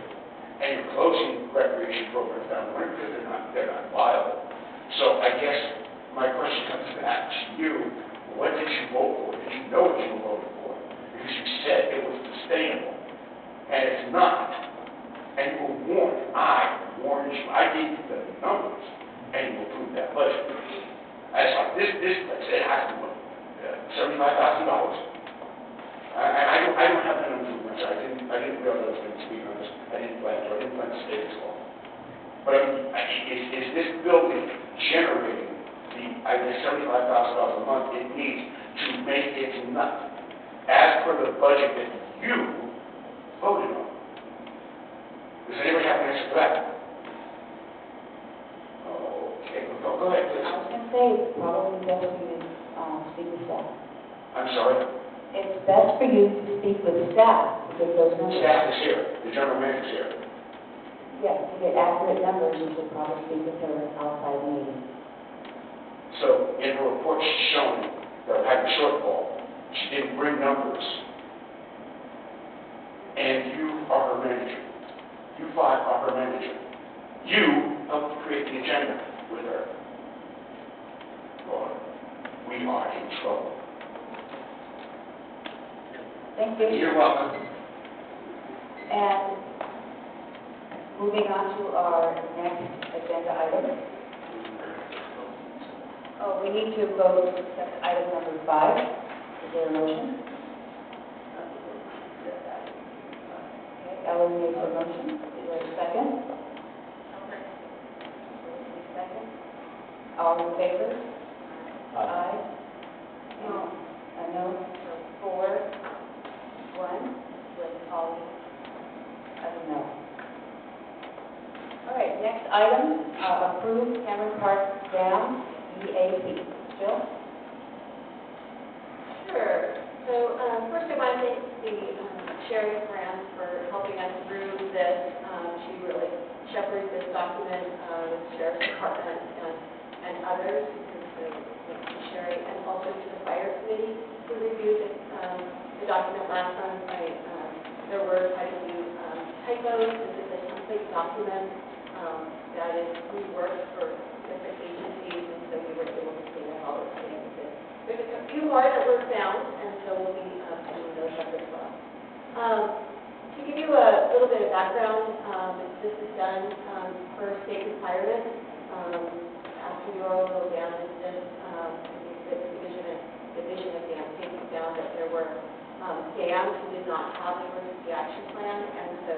And you're closing recreation programs down winter because they're not viable. So I guess my question comes back to you. What did you vote for? Did you know what you were voting for? Because you said it was sustainable. And it's not. And you were warned. I warned you. I gave you the numbers. And you approved that budget. I was like, this it has to be $75,000. I don't have that improvement. I didn't realize I was going to speak on this. I didn't plan to stay this long. But is this building generating the $75,000 a month it needs to make its nut as per the budget that you voted on? Does anybody have an answer for that? you to speak with staff to get those numbers. Staff is here, the general manager's here. Yes, to get accurate numbers, you should probably speak with her outside the meeting. So in her report, she's shown that I had a shortfall. She didn't bring numbers. And you are her manager. You five are her manager. You helped create the agenda with her. Lord, we are in trouble. Thank you. You're welcome. And moving on to our next agenda item. Oh, we need to vote to accept item number 5. Is there a motion? Okay, Ellen makes a motion. Is there a second? Second. All in favor? Aye. No. No. 4, 1, with all no. All right, next item, approve Cameron Park Dam EAP. Jill? Sure. So first I want to thank the Sherry Grant for helping us through this. She really shepherded this document with the Sheriff's Department and others. So thank you, Sherry, and also to the Fire Committee who reviewed the document last month. There were quite a few typos. This is a template document that is reworked for different agencies, and so we were able to clean up all those things. There's a few more that were found, and so we'll be cleaning those up as well. To give you a little bit of background, this is done for state requirements. After the Oroville Dam incident, the Division of Dam Safety found that there were dams who did not have an emergency action plan, and so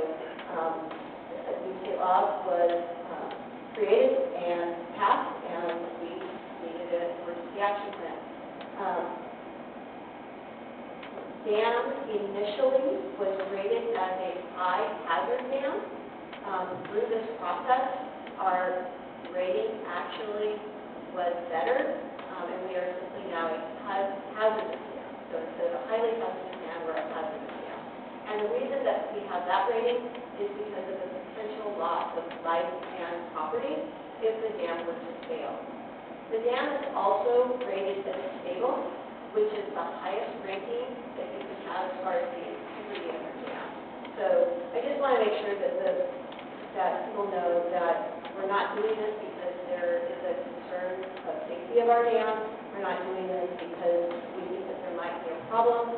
a new state law was created and passed, and we needed an emergency action plan. Dam initially was rated as a high hazard dam. Through this process, our rating actually was better, and we are simply now a hazardous dam. So instead of a highly hazardous dam, we're a hazardous dam. And the reason that we have that rating is because of the potential loss of life and property if the dam were to fail. The dam is also rated as stable, which is the highest ranking that you can have as far as the integrity of your dam. So I just want to make sure that people know that we're not doing this because there is a concern of safety of our dam. We're not doing this because we think that there might be a problem.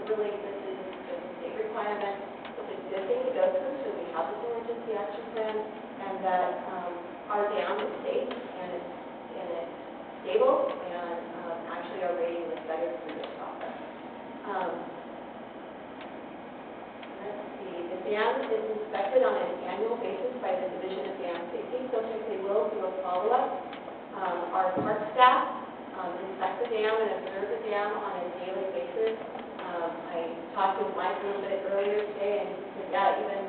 Really, this is just a state requirement. It's a good thing to go through, so we have this emergency action plan, and that our dam is safe and it's stable, and actually our rating was better through this process. Let's see, the dam is inspected on an annual basis by the Division of Dam Safety, so they will do a follow-up. Our park staff inspect the dam and observe the dam on a daily basis. I talked with Mike a little bit earlier today, and he said, yeah, even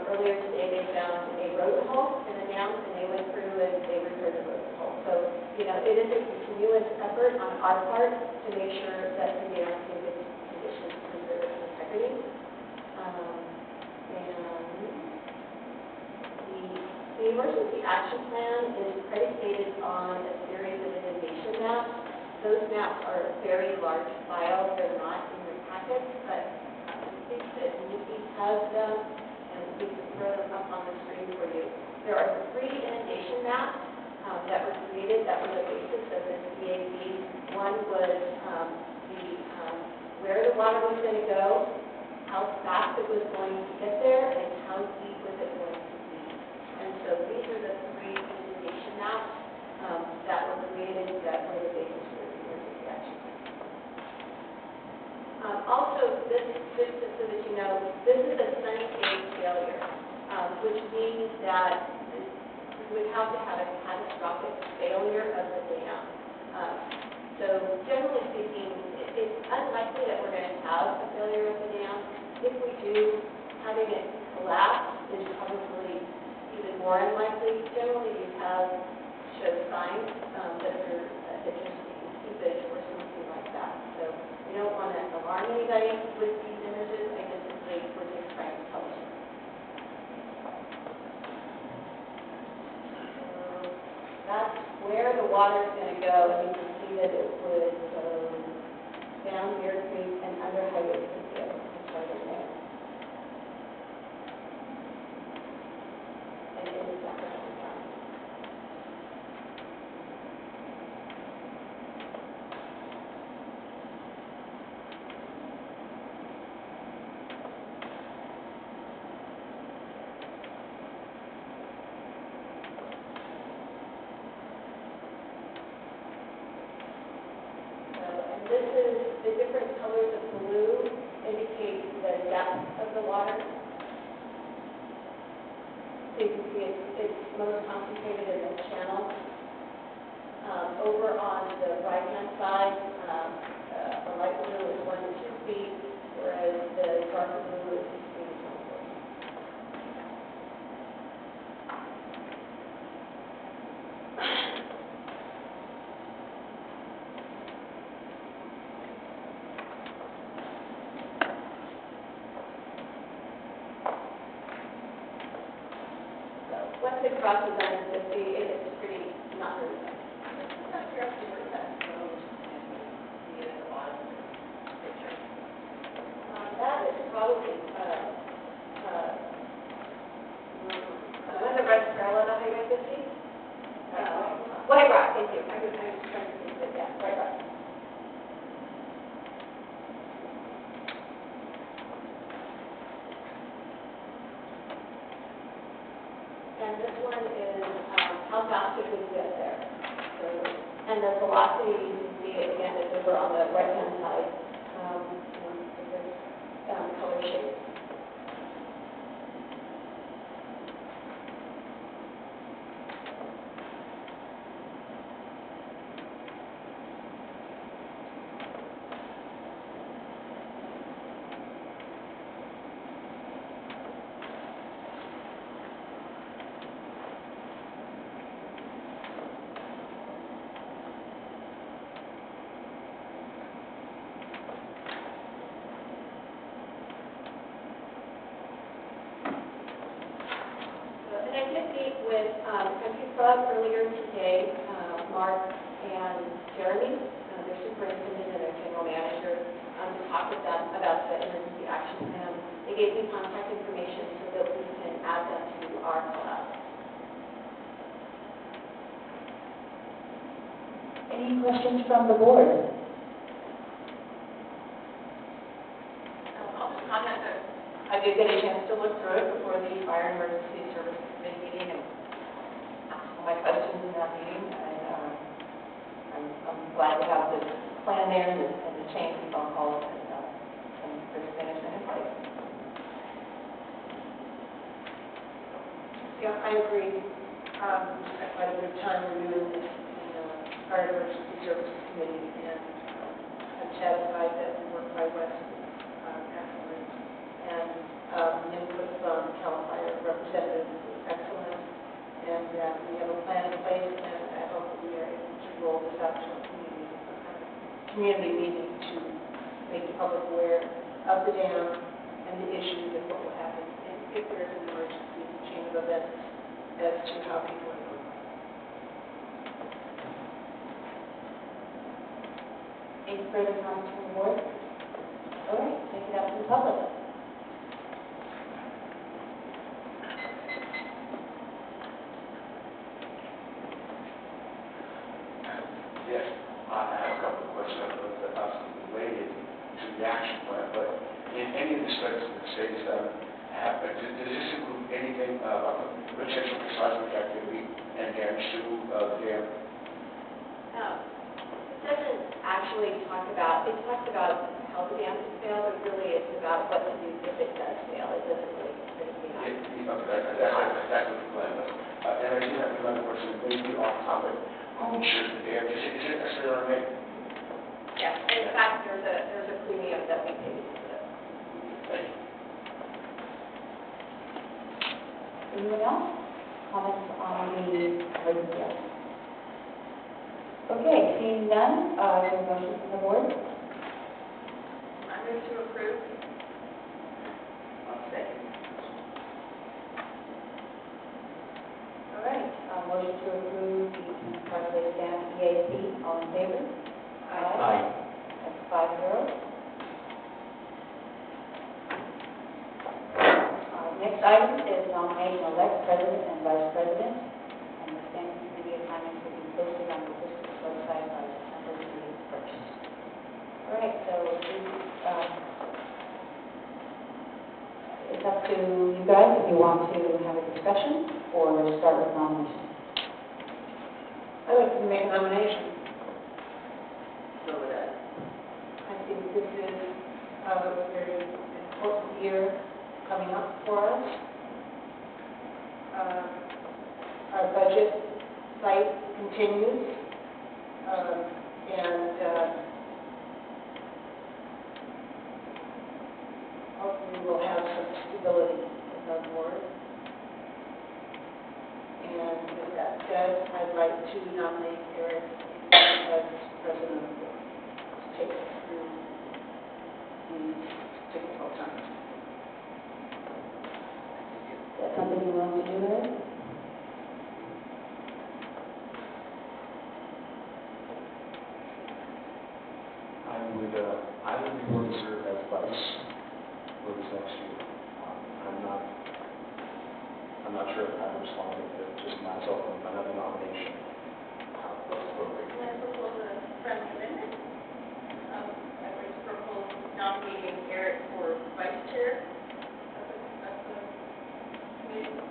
earlier today they found a rodent hole in the dam, and they went through and they repaired the rodent hole. So, you know, it is a continuous effort on our part to make sure that the dam is in good condition to preserve its integrity. The emergency action plan is predicated on a series of inundation maps. Those maps are a very large file. They're not in your packet, but I think that Nikki has them, and we can throw them up on the screen for you. There are 3 inundation maps that were created that were the basis of this EAP. One was where the water was going to go, how fast it was going to get there, and how deep was it going to be. And so these are the 3 inundation maps that were created that were the basis for the emergency action plan. Also, just so that you know, this is a sunny day failure, which means that we would have to have a catastrophic failure of the dam. So generally speaking, it's unlikely that we're going to have a failure of the dam. If we do, having it collapse is probably even more unlikely. Generally, you have show signs that you're seeing seepage or something like that. So we don't want to alarm anybody with these images, I just simply was just trying to publish it. So that's where the water's going to go, and you can see that it would go down Deer Creek and under Highway 60, right in there. And it is definitely done. And this is the different colors of blue indicate the depth of the water. So you can see it's most concentrated in this channel. Over on the right-hand side, the light blue is 1 to 2 feet, whereas the darker blue is 16 to 24 feet. So once it crosses under 50, it's pretty not very bad. Not sure if you were that close and see it at the bottom of the picture. That is probably, one that runs parallel to Highway 50? White Rock, thank you. I was trying to think of it, yeah, White Rock. And this one is how fast it would get there. So, and the velocity, you can see it again, is over on the right-hand side, different color shades. And I did meet with Country Club earlier today, Mark and Jeremy, their superintendent and their general manager, to talk with them about the emergency action plan. They gave me contact information so that we can add them to our club. Any questions from the board? I'll just comment that I did get a chance to look through it before the Fire and Emergency Services Committee meeting and ask all my questions in that meeting. And I'm glad to have this plan there and the change in phone calls and risk management in place. Yeah, I agree. I spent quite a bit of time reviewing this in the Fire and Emergency Services Committee, and I'm satisfied that we worked by West excellent. And the input from Cal Fire representative was excellent. And we have a plan in place, and I hope that we are able to roll this out to a community meeting to make the public aware of the dam and the issues and what will happen if there is an emergency chain of events as to how people are going. Any further comments from the board? All right, take it out to the public. Yes, I have a couple of questions that are related to the action plan, but in any of the studies that the states have, does this include anything about the potential for seismic activity and damage to the dam? It doesn't actually talk about, it talks about how the dam could fail, but really it's about what to do if it does fail. It doesn't really put anything on. That's what the plan was. And I do have another question, maybe off topic. Who insures the dam? Is it SRMA? Yes, in fact, there's a premium that we pay for this. Thank you. Anyone else? Comments on the emergency action? Okay, seeing none, I have a motion from the board. I move to approve. All right, motion to approve the consolidated staff EAC, all in favor? Aye. That's 5-0. Next item is nomination of elect president and vice president, and the standing committee assignments will be posted on the district's website by December 31st. All right, so it's up to you guys if you want to have a discussion or start with nominations. I'd like to make a nomination. Go with that. I think this is a very important year coming up for us. Our budget fight continues, and hopefully we'll have some stability in our board. And with that said, I'd like to nominate Eric as president of the board to take us through these difficult times. Is that something you want to do, Larry? I would be willing to serve as vice for this next year. I'm not sure if I'm responding to just myself and another nomination. What's appropriate? Can I propose a friendly amendment? I'd like to propose nominating Eric for vice chair of the committee.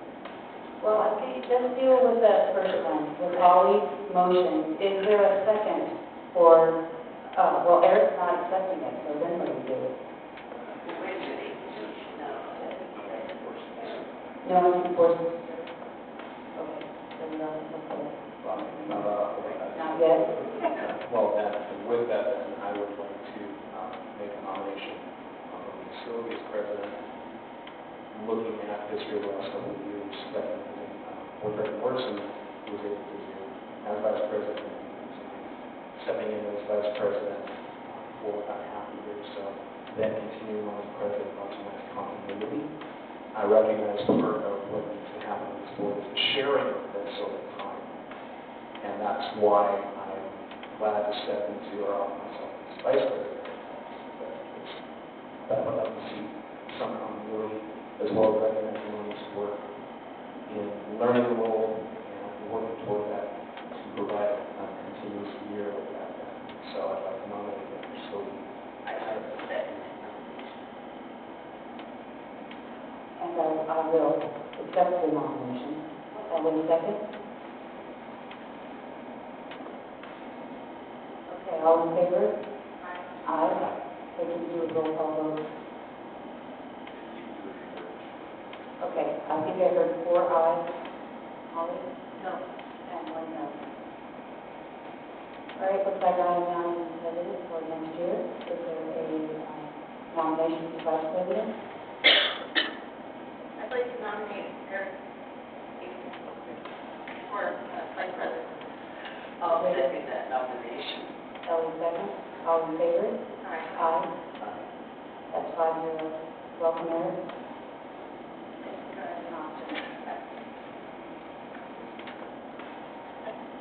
Well, I think let's deal with that first one, with Ollie's motion. Is there a second for, well, Eric's not accepting it, so then what do we do? No, it's enforcement. Okay, so we don't, not yet? Well, then, with that, then I would like to make a nomination of the facilities president, looking at history of the last couple of years, recognizing what Rick Morrison was able to do as vice president, stepping in as vice president for about half a year or so, then continuing on as president on to next continuity. I recognize part of what needs to happen in this board is the sharing of this over time. And that's why I'm glad to step into or offer myself as vice president. But I'd like to see some continuity as well as recognizing one's work in learning the role and working toward that to provide a continuous year of that. So I'd like to nominate Mr. Scobie. I have a second. And I will accept the nomination. Will second? Okay, all in favor? Aye. So we can do a roll call vote. Okay, I think I heard 4 ayes. Holly? No. And 1 no. All right, looks like I am now president for next year. Is there a nomination for vice president? I'd like to nominate Eric for vice president. I'll second that nomination. Ellie second. All in favor? Aye. Aye. That's 5-0. Welcome, Eric.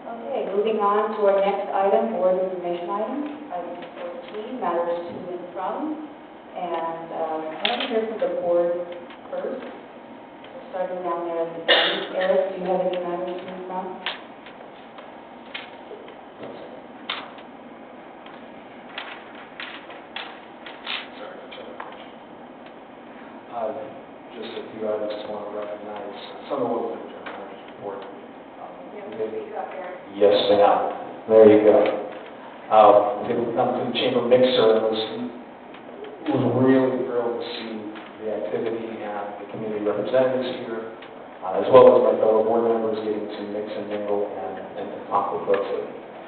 Okay, moving on to our next item, board information items. Item 14, matters to and from. And I want to hear from the board first. Starting down there at the end. Eric, do you have any matters to and from? Just a few items I want to recognize. Some of what the general manager's report. Yes, ma'am. There you go. People come to the chamber mixer and was really thrilled to see the activity and the community representatives here, as well as my fellow board members getting to mix and mingle and talk with folks.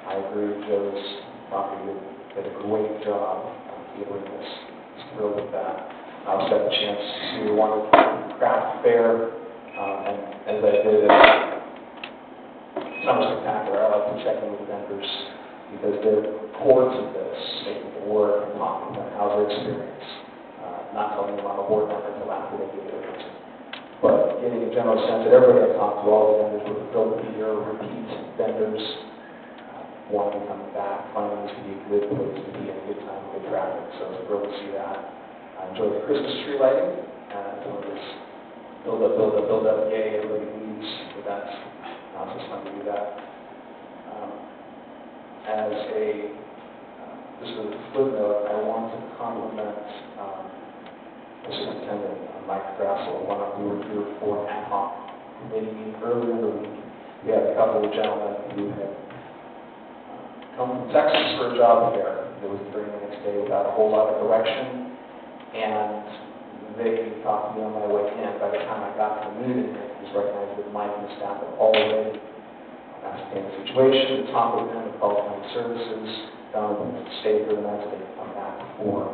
I agree with Joe's property did a great job delivering this. I was thrilled with that. I also got the chance to one of the craft fair, and as I did at Summer Spectacular, I like to check in with the vendors because they're cores of this, making it work and talking about how their experience, not telling them I'm a board member until after they give their answer. But getting a general sense that everybody I've talked to, all the vendors were thrilled to be here, repeat vendors, want to be coming back, finding this to be a good place to be and a good time, good traffic. So it's thrilled to see that. I enjoyed the Christmas tree lighting. Some of this build up, yay, everybody leaves. But that's just fun to do that. As a just a footnote, I want to compliment the superintendent, Mike Grassel. We were here for an ad hoc committee meeting earlier in the week. We had a couple of gentlemen who had come from Texas for a job here. It was during the next day without a whole lot of direction, and they talked to me on my way in. By the time I got to the meeting, it was recognized that Mike and the staff had already ascertained the situation, talked with them, called county services, found them to stay for the next day and come back for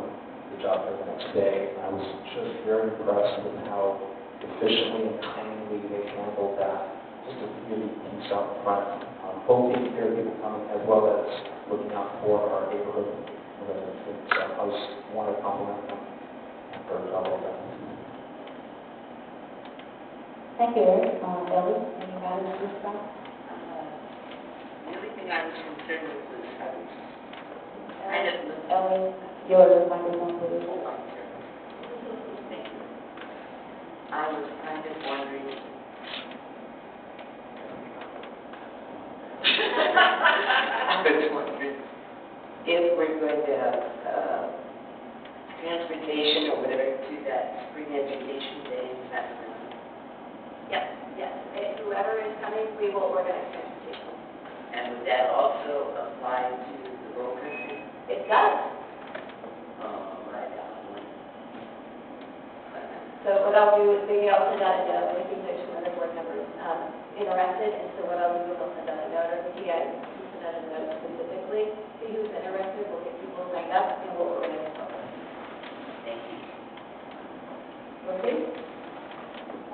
the job for the next day. And I was just very impressed with how efficiently and kindly they handled that, just to really piece out front, both taking care of people coming as well as looking out for our neighborhood residents. And so I wanted to compliment them for a job well done. Thank you, Eric. Ellie, any matters to discuss? The only thing I was concerned with was, Ellie, your microphone, please. thank you. I was kind of wondering. I was wondering if we're going to have transportation or whatever to that spring education day in Sacramento. Yes, yes. Whoever is coming, we will organize transportation. And would that also apply to the road country? It does. Right. So what I'll do is maybe I'll send out a note, I think there's some other board members interested, and so what I'll do is I'll send out a note, or maybe I can send out a note specifically to who's interested, we'll get people signed up, and we'll organize it. Thank you. Okay?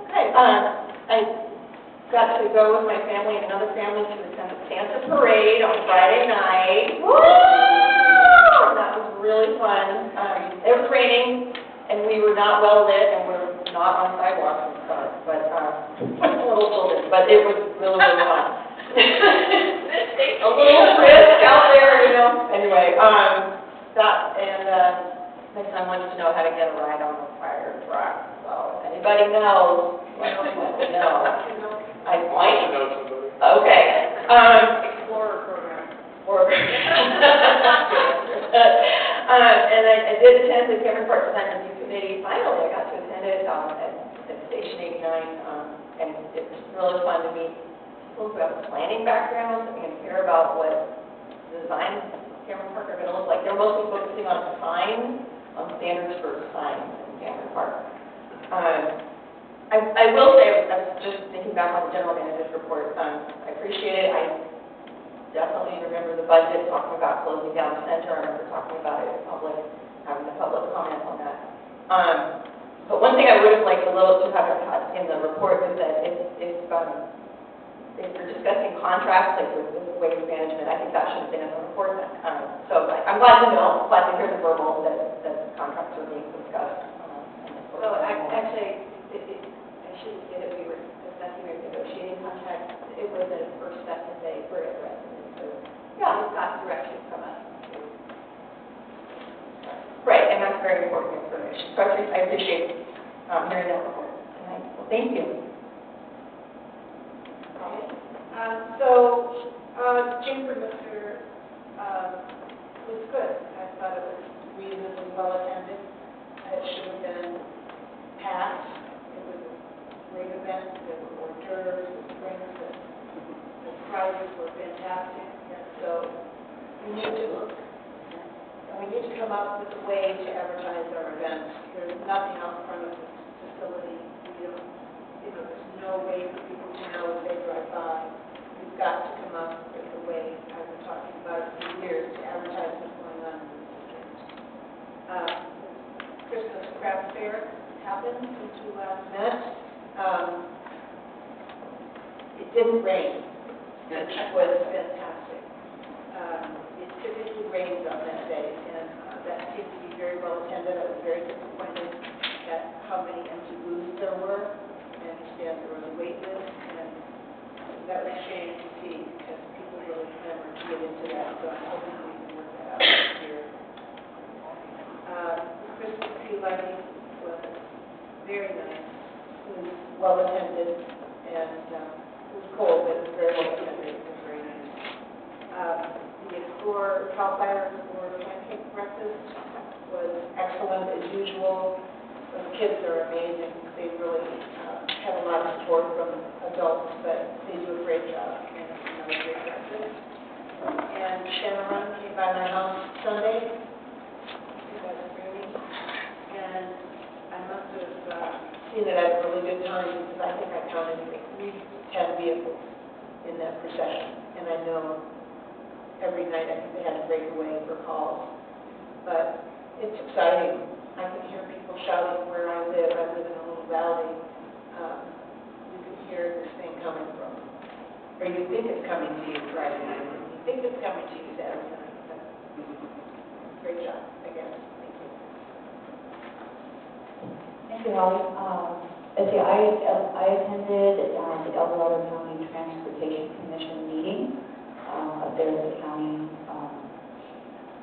Okay, I got to go with my family and another family to the Santa Parade on Friday night. Woo! That was really fun. It was raining, and we were not well lit, and we're not on sidewalks and stuff, but a little children, but it was really, really fun. A little risk out there, you know. Anyway, next time I wanted to know how to get a ride on the fire truck. So if anybody knows, let me know. I might. Okay. Explorer program. And I did attend the Cameron Park Design Review Committee. Finally, I got to attend it at Station 89, and it was really fun to meet people who have a planning background and care about what design Cameron Park are going to look like. They're mostly focusing on signs, on standards for signs in Cameron Park. I will say, I was just thinking back on the general manager's report. I appreciate it. I definitely remember the budget, talking about closing down the center. I remember talking about it in public, having the public comment on that. But one thing I would have liked a little to have in the report was that if we're discussing contracts, like with waste management, I think that should have been in the report. So I'm glad to know, glad to hear the verbal that contracts are being discussed. So actually, I shouldn't say that we were discussing or negotiating contracts. It was a first step to say we're interested. So yeah, it's got direction from us. Right, and that's very important information. So I appreciate hearing that report tonight. Well, thank you. Chamber Mr. Was good. I thought it was reasonably well attended. It should have been passed. It was a great event. There were hors d'oeuvres, drinks, the prizes were fantastic. And so we need to come up with a way to advertise our events. There's nothing out front of the facility. There's no way for people to know as they drive by. We've got to come up with a way, I've been talking about it for years, to advertise what's going on in this district. Christmas craft fair happened since we last met. It didn't rain, which was fantastic. The typically rains on that day, and that seemed to be very well attended. I was very disappointed at how many empty booths there were. I understand there was a wait list, and that was a shame to see because people really clamored to get into that, so I'm hoping we can work that out this year. Christmas tree lighting was very nice. It was well attended, and it was cold, but it was very well attended. It was very nice. The Explore Cal Fire Explore pancake breakfast was excellent as usual. The kids are amazing. They really have a lot of support from adults, but they do a great job, and it's another great breakfast. And Shannon came by my house Sunday. It was raining, and I must have seen it at a really good time because I think I counted at least 10 vehicles in that procession, and I know every night I think they had to break away for calls. But it's exciting. I can hear people shouting where I live. I live in a little valley. You can hear this thing coming from, or you think it's coming to you Friday night. You think it's coming to you Saturday night. But great job, I guess. Thank you. Thank you, Holly. Let's see, I attended the El Dorado County Transportation Commission meeting up there at the county,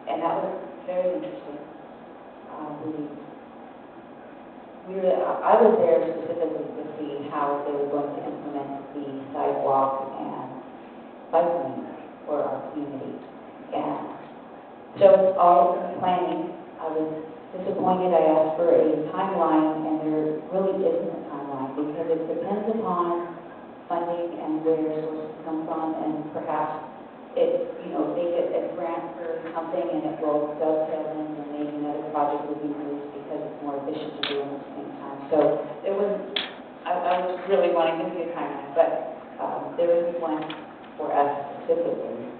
and that was very interesting. I was there specifically to see how they were going to implement the sidewalk and bike lane for our community. And so all the planning, I was disappointed. I asked for a timeline, and there really isn't a timeline because it depends upon funding and where sources come from, and perhaps it, they get a grant for something and it will dovetail in, and maybe another project will be released because it's more efficient to do them at the same time. So it was, I was really wanting to see a timeline, but there isn't one for us specifically.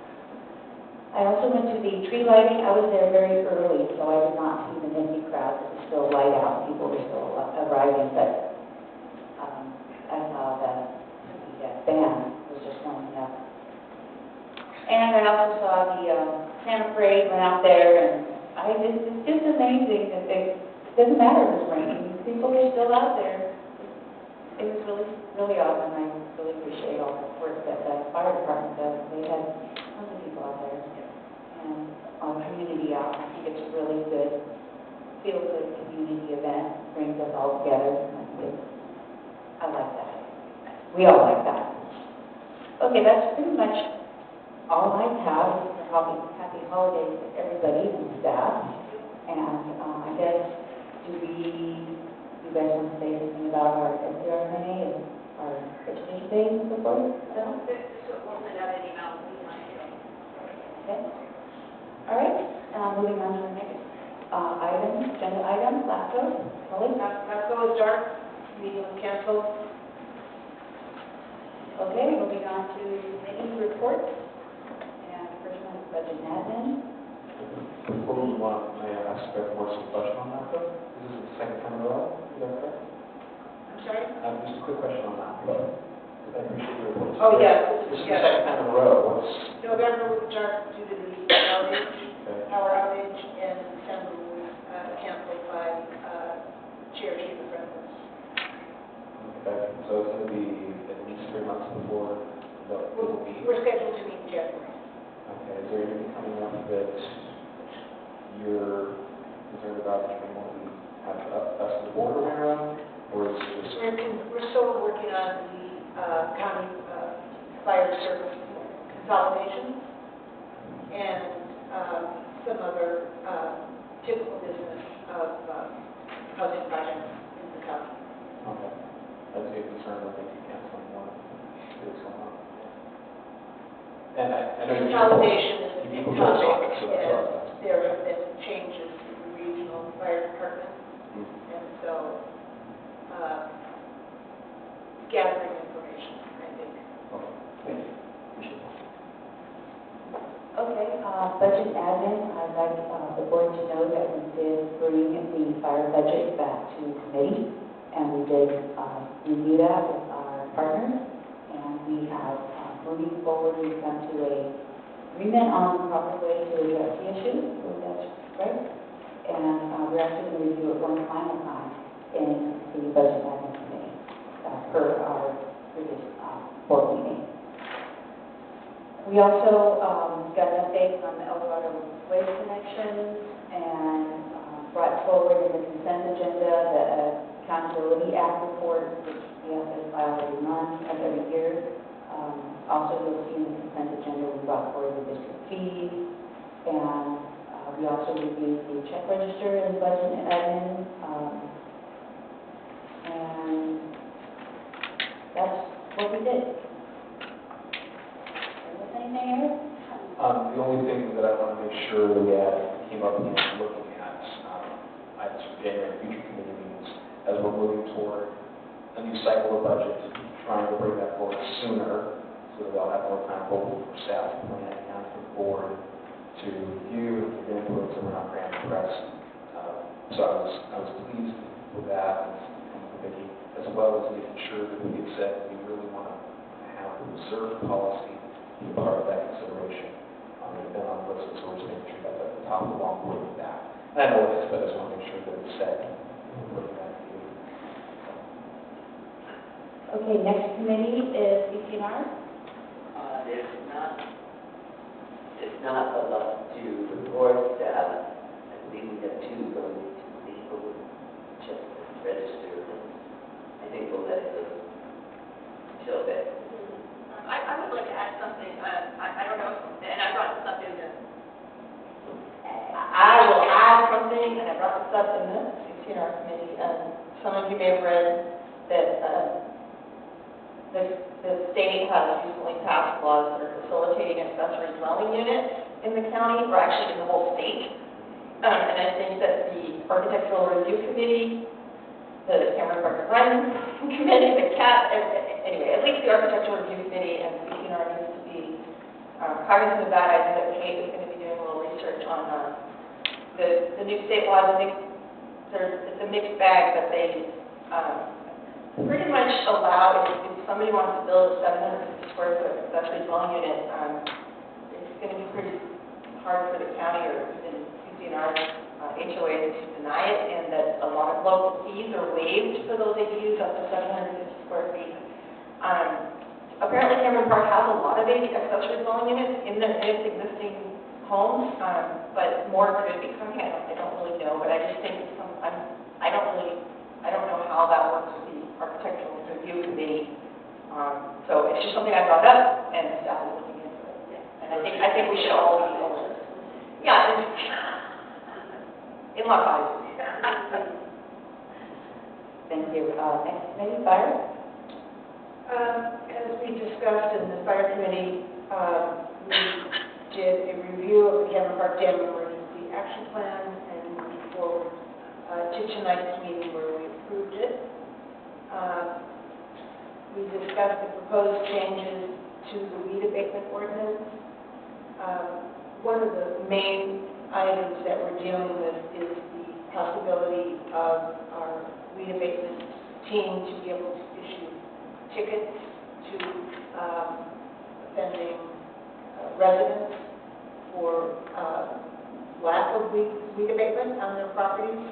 I also went to the tree lighting. I was there very early, so I did not see the nifty crowd. It was still light out. People were still arriving, but I saw the band was just warming up. And I also saw the Santa Parade went out there, and it's just amazing that it doesn't matter if it's raining. People are still out there. It was really, really awesome. I really appreciate all the work that the fire department does. They had tons of people out there, and our community out. I think it's a really good, feel-good community event. Brings us all together. I like that. We all like that. Okay, that's pretty much all I have. Happy holidays to everybody and staff. And I guess, you guys want to say anything about our SDRMA and our Education Day and so forth? No? We'll send out an email. Okay. All right. Moving on to the next agenda item, LAFCO. Holly? LAFCO is dark. Meeting was canceled. Okay, moving on to committee reports. First one is budget and admin. Before we move on, may I ask Becky more some question on that, though? This is the second time in a row, is that correct? I'm sorry? Just a quick question on that, but I appreciate your report. Oh, yeah. This is the second time in a row, what's... November was dark due to the outage, Okay. power outage, and December was canceled by Cherokee Referendums. Okay, so it's going to be at least 3 months before the meeting? We're scheduled to meet in January. Okay, is there anything coming up that you're concerned about that you want to have us as the board aware of, or is it just... We're still working on the county fire service consolidation and some other typical business of housing projects in the county. Okay. That's a concern, I think you can't find one. What's going on? And I know Consolidation is a big people focus on topic, it, so that's all. and there have been changes in the regional fire department, and so gathering information, I think. Okay, thank you. Appreciate it. Okay, budget and admin, I'd like the board to know that we did bring the fire budget back to committee, and we did review that with our partners, and we have moving forward, we've come to a agreement on the proper way to address the issue, so that's right. And we're actually going to review it one final time in the Budget Admin Committee, per our previous board meeting. We also got an update on the El Dorado Waste connections and brought forward in the consent agenda the Accountability Act report, which we have to file every year. Also, you'll see in the consent agenda, we brought forward the district fees, and we also reviewed the check register and budget and admin, and that's what we did. Anything else? The only thing that I want to make sure that came up again looking at items for January future committee meetings as we're moving toward a new cycle of budget, trying to bring that forward sooner so that they'll have more time both for staff to plan and for the board to review and give input so we're not random press. So I was pleased with that and with Vicki, as well as making sure that we had said we really want to have the reserve policy be a part of that consideration. It's been on the list, so we're just making sure that's at the top of the long board with that. And I know it is, but I just want to make sure that it's set. Okay, next committee is CCNR. It's not a lot to report. I believe we have two going to legal just register. I think we'll let those till then. I would like to add something. I don't know, and I brought this up in the. I will add something, and I brought this up in the CCNR committee. Some of you may have read that the state has recently passed laws that are facilitating accessory dwelling units in the county, or actually in the whole state. And I think that the Architectural Review Committee, the Cameron Park Design Committee, the CAT, anyway, at least the Architectural Review Committee and CCNR needs to be cognizant of that. I know that Kate is going to be doing a little research on the new state laws. I think it's a mixed bag, but they pretty much allow, if somebody wants to build a 750 square foot accessory dwelling unit, it's going to be pretty hard for the county or even CCNR HOAs to deny it, and that a lot of local fees are waived for those ADUs up to 750 square feet. Apparently, Cameron Park has a lot of accessory dwelling units in its existing homes, but more could be coming. I don't really know, but I just think I don't know how that works with the Architectural Review Committee. So it's just something I brought up, and staff is looking into it. Yeah. And I think we should all be aware. Yeah, in my eyes. Thank you. Next committee, fire. As we discussed in the fire committee, we did a review of the Cameron Park Dam Emergency Action Plan and moved forward to tonight's meeting where we approved it. We discussed the proposed changes to the weed abatement ordinance. One of the main items that we're dealing with is the possibility of our weed abatement team to be able to issue tickets to offending residents for lack of weed abatement on their properties,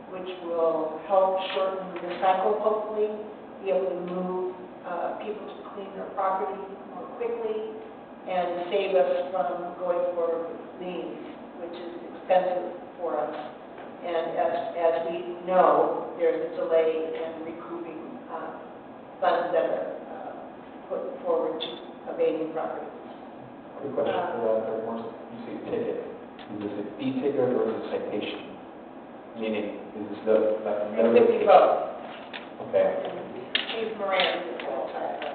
which will help shorten the cycle, hopefully, be able to move people to clean their property more quickly and save us from going forward with liens, which is expensive for us. And as we know, there's a delay in recouping funds that are put forward to abating properties. Quick question for that, Morrison. You say ticket. Is this a fee ticket or is it a citation? Meaning, is this like a It could be both. Okay. Chief Moran is well tied up.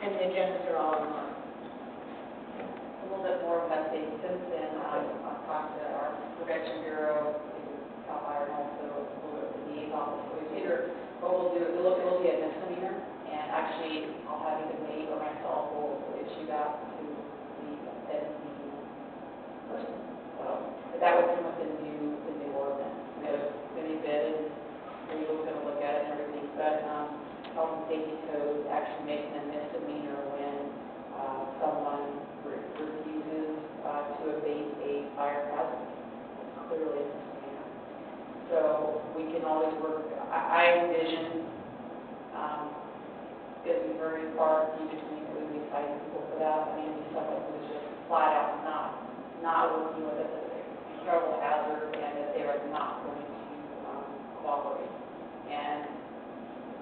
And the agendas are all online. A little bit more of an update since then. I've talked to our prevention bureau, Cal Fire, and also a little bit of the DA's office. So it's either, what we'll do, it'll be a misdemeanor, and actually, I'll have either me or myself will issue that to the offending person. So, but that would come with the new ordinance. can always work. I envision, business very far in between, it would be exciting people for that. I mean, if someone who's just flat out not working with us, it's an incredible hazard, and that they are not going to cooperate. And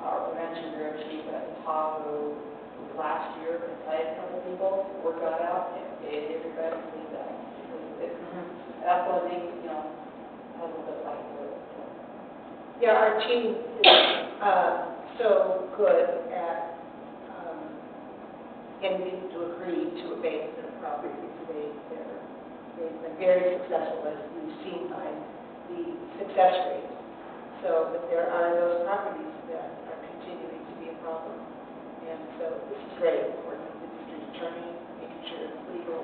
our prevention bureau chief at the top, who last year decided a couple people, work got out, and gave everybody to that. That's one thing, has a bit like it. Yeah, our team is so good at getting people to agree to abate their properties. They've been very successful, as we've seen by the success rate. So, but there are those properties that are continuing to be a problem. And so this is great, working with the district attorney, making sure it's legal.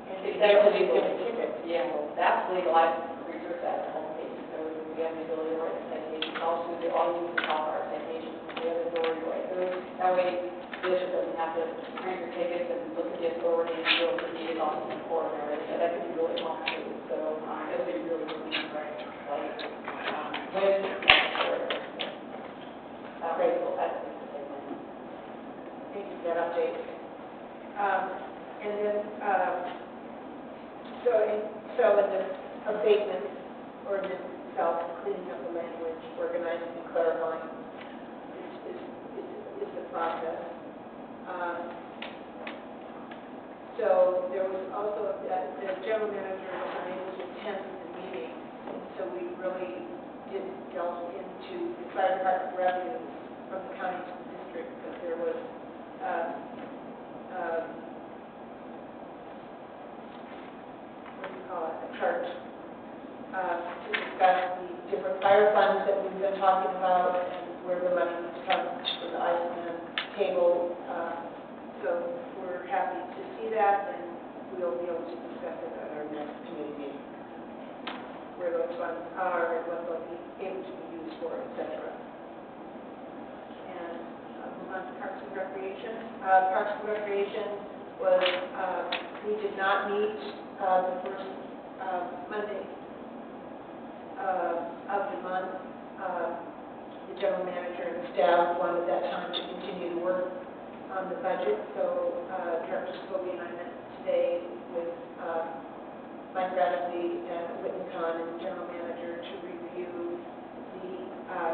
And That's it's legal. tickets. Yeah, well, that's legal. I researched that in home case, so we have the ability to write a citation. Also, they all use the top our citations. We have the authority to write those. That way, the district doesn't have to print your tickets and look at the authority and go to the office in court and everything. So that could be really complicated. So it would be really good, right? Like, when necessary. Great. Well, that's the statement. Thank you for that update. And then, so in the abatement ordinance itself, cleaning up the language, organizing and clarifying is the process. So there was also, the general manager was unable to attend the meeting, and so we really did delve into the fire department revenues from the county to the district, because there was a chart to discuss the different fire funds that we've been talking about and where the money comes for the Iceland table. So we're happy to see that, and we'll be able to discuss it at our next committee meeting, where those funds are and what they'll be able to be used for, et cetera. And move on to Parks and Recreation. Parks and Recreation was, we did not meet the first Monday of the month. The general manager and staff wanted that time to continue to work on the budget, so Director Scobie and I met today with Mike Grassley and Whitney Kahn and the general manager to review the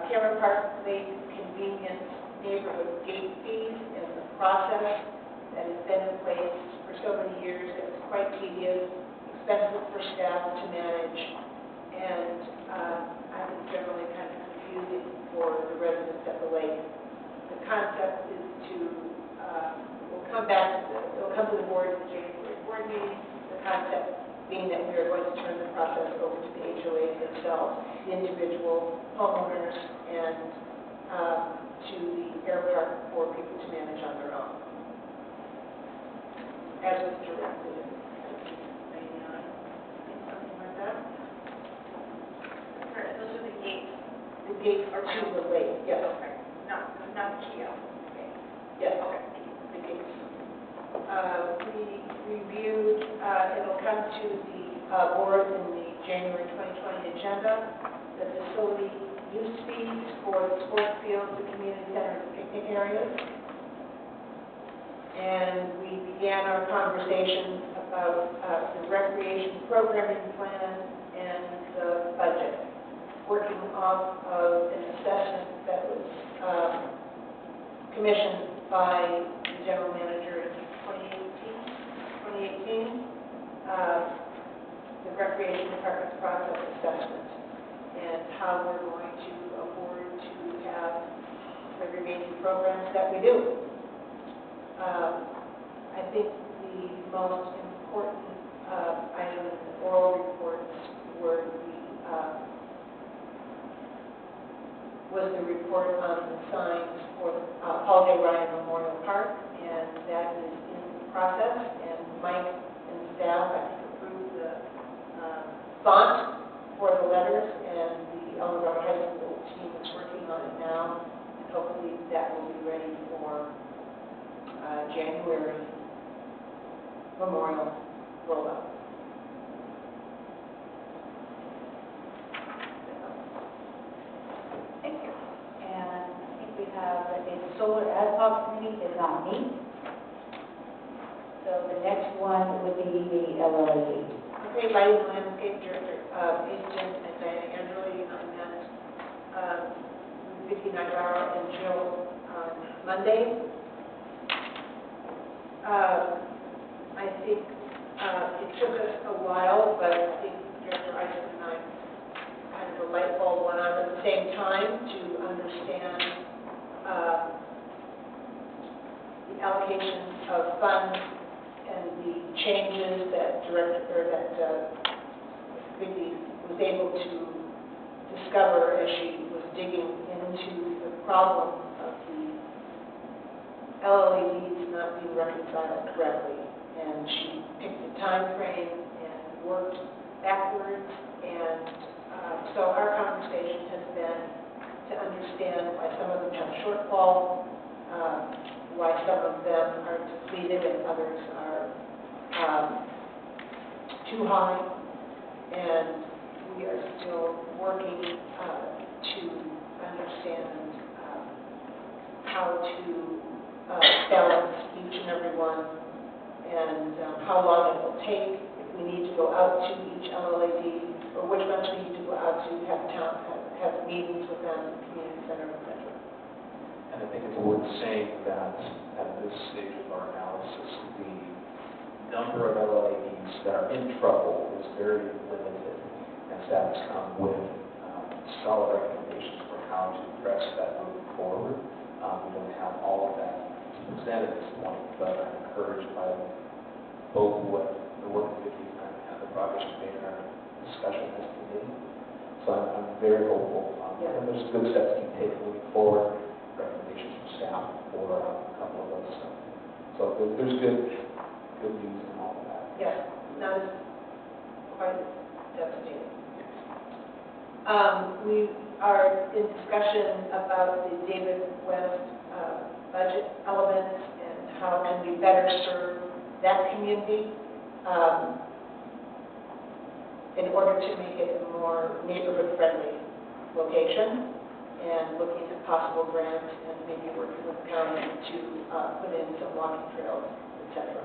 Cameron Park Lake Convenience Neighborhood Gate fees and the process that has been in place for so many years. It's quite tedious, expensive for staff to manage, and I think generally kind of confusing for the residents at the lake. The concept is to, it'll come to the board in the January board meeting. The concept being that we are going to turn the process over to the HOAs themselves, the individual homeowners, and to the air park for people to manage on their own, as was directed in 1999, something like that. Those are the gates. The gates are to the lake, yes. Okay. Not the kiosk. Okay. Yes, the gates. We reviewed, it'll come to the board in the January 2020 agenda, the facility use fees for the sports fields, the community center, and picnic areas. And we began our conversation about the recreation programming plan and the budget, working off of an assessment that was commissioned by the general manager in 2018, the recreation department's process assessment, and how we're going to afford to have the remaining programs that we do. I think the most important item in the oral reports was the report on the signs for the Paul J. Ryan Memorial Park, and that is in process. And Mike and staff, I think, approved the font for the letters, and the Elmore High School team is working on it now, and hopefully that will be ready for January Memorial rollout. have, the solar ad hoc committee did not meet. So the next one would be the LLAD. Okay, lighting and landscape director, Easton and Diana Angeli, I met Vicki Navarro and Jill on Monday. I think it took us a while, but I think Director Eisman and I kind of a light bulb went on at the same time to understand the allocation of funds and the changes that Vicki was able to discover as she was digging into the problem of the LLEDs not being reconciled correctly. And she picked a time frame and worked backwards. And so our conversation has been to understand why some of them have shortfall, why some of them are depleted and others are too high. And we are still working to understand how to balance each and every one, and how long it will take, if we need to go out to each LLAD, or which ones we need to go out to, have meetings with them, community center, et cetera. And I think it's worth saying that at this stage of our analysis, the number of LLADs that are in trouble is very limited, and staff has come with solid recommendations for how to address that moving forward. We don't have all of that to present at this point, but I'm encouraged by both the work that Vicki and the progress we've made in our discussion as committee. So I'm very hopeful. And there's good steps to be taken moving forward, recommendations from staff for a couple of those. So there's good news in all of that. Yes, not as quite devastating. We are in discussion about the David West budget elements and how can we better serve that community in order to make it a more neighborhood-friendly location, and looking at possible grants and maybe working with the county to put in some walking trails, etc.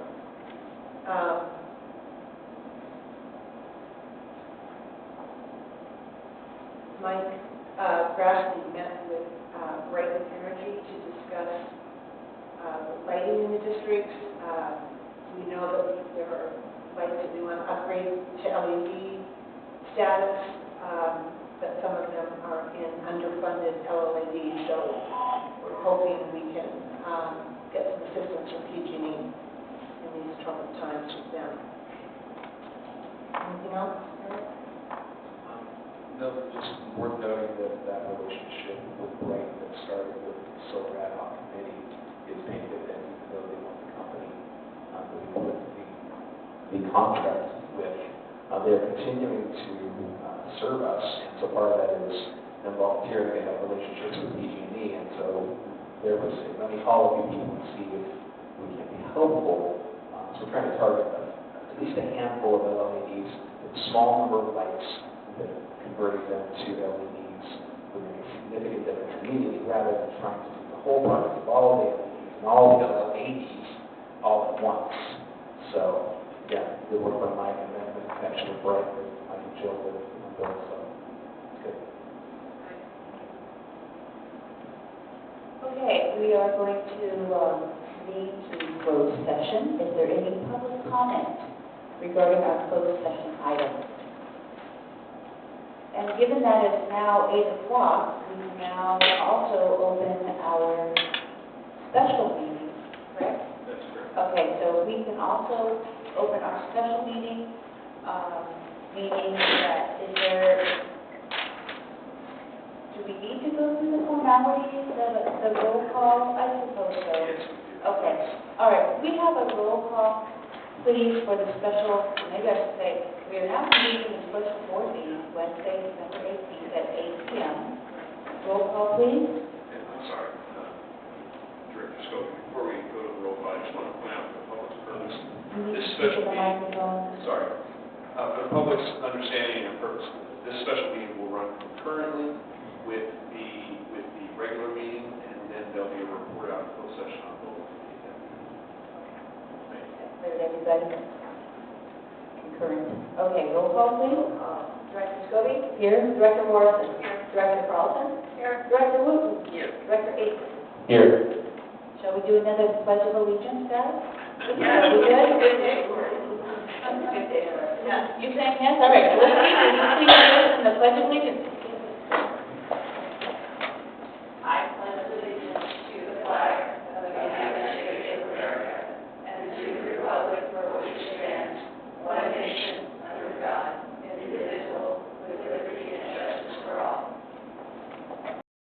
Mike Grassley met with Brighton Energy to discuss the lighting in the districts. We know that there are lights that we want to upgrade to LED status, but some of them are in underfunded LLED, so we're hoping we can get some assistance from PG&E in these troubled times with them. Anything else, Eric? No, just worth noting that relationship with Brighton that started with the Solar Ad Hoc Committee is paying dividends, even though they want the company that we put the contract with. They're continuing to serve us, and so part of that is them volunteering. They have relationships with PG&E, and so there was saying, let me call a few people and see if we can be helpful. So we're trying to target at least a handful of LEDs with a small number of lights, that converting them to LEDs would make a significant difference immediately, rather than trying to do the whole project of all the LEDs and all the LEDs all at once. So, yeah, good work by Mike, and then the connection with Bright, with Mike and Jill, with Bill, so it's good. Okay, we are going to need to close session. Is there any public comment regarding our closed session items? And given that it's now 8 o'clock, we can now also open our special meeting, correct? That's correct. Okay, so we can also open our special meeting, meaning that do we need to go through the formalities, the roll call? I suppose so. Okay, all right, we have a roll call, please, for the special, maybe I should say, we are now meeting the special board meeting Wednesday, December 18th at 8 p.m. Roll call, please. I'm sorry, Director Scobie, before we go to the roll call, I just want to point out for the public's purpose, You need this to speak special to the meeting, microphone. sorry, for the public's understanding and purpose, this special meeting will run concurrently with the regular meeting, and then Good. Concurrent. Okay, roll call, please. Director Scobie? Here. Director Morrison? Director Carlson? Director Wooten? Director Aiken? Here. Shall we do another pledge of allegiance, guys? Are we good? You saying yes? All right, let's sing the pledge of allegiance.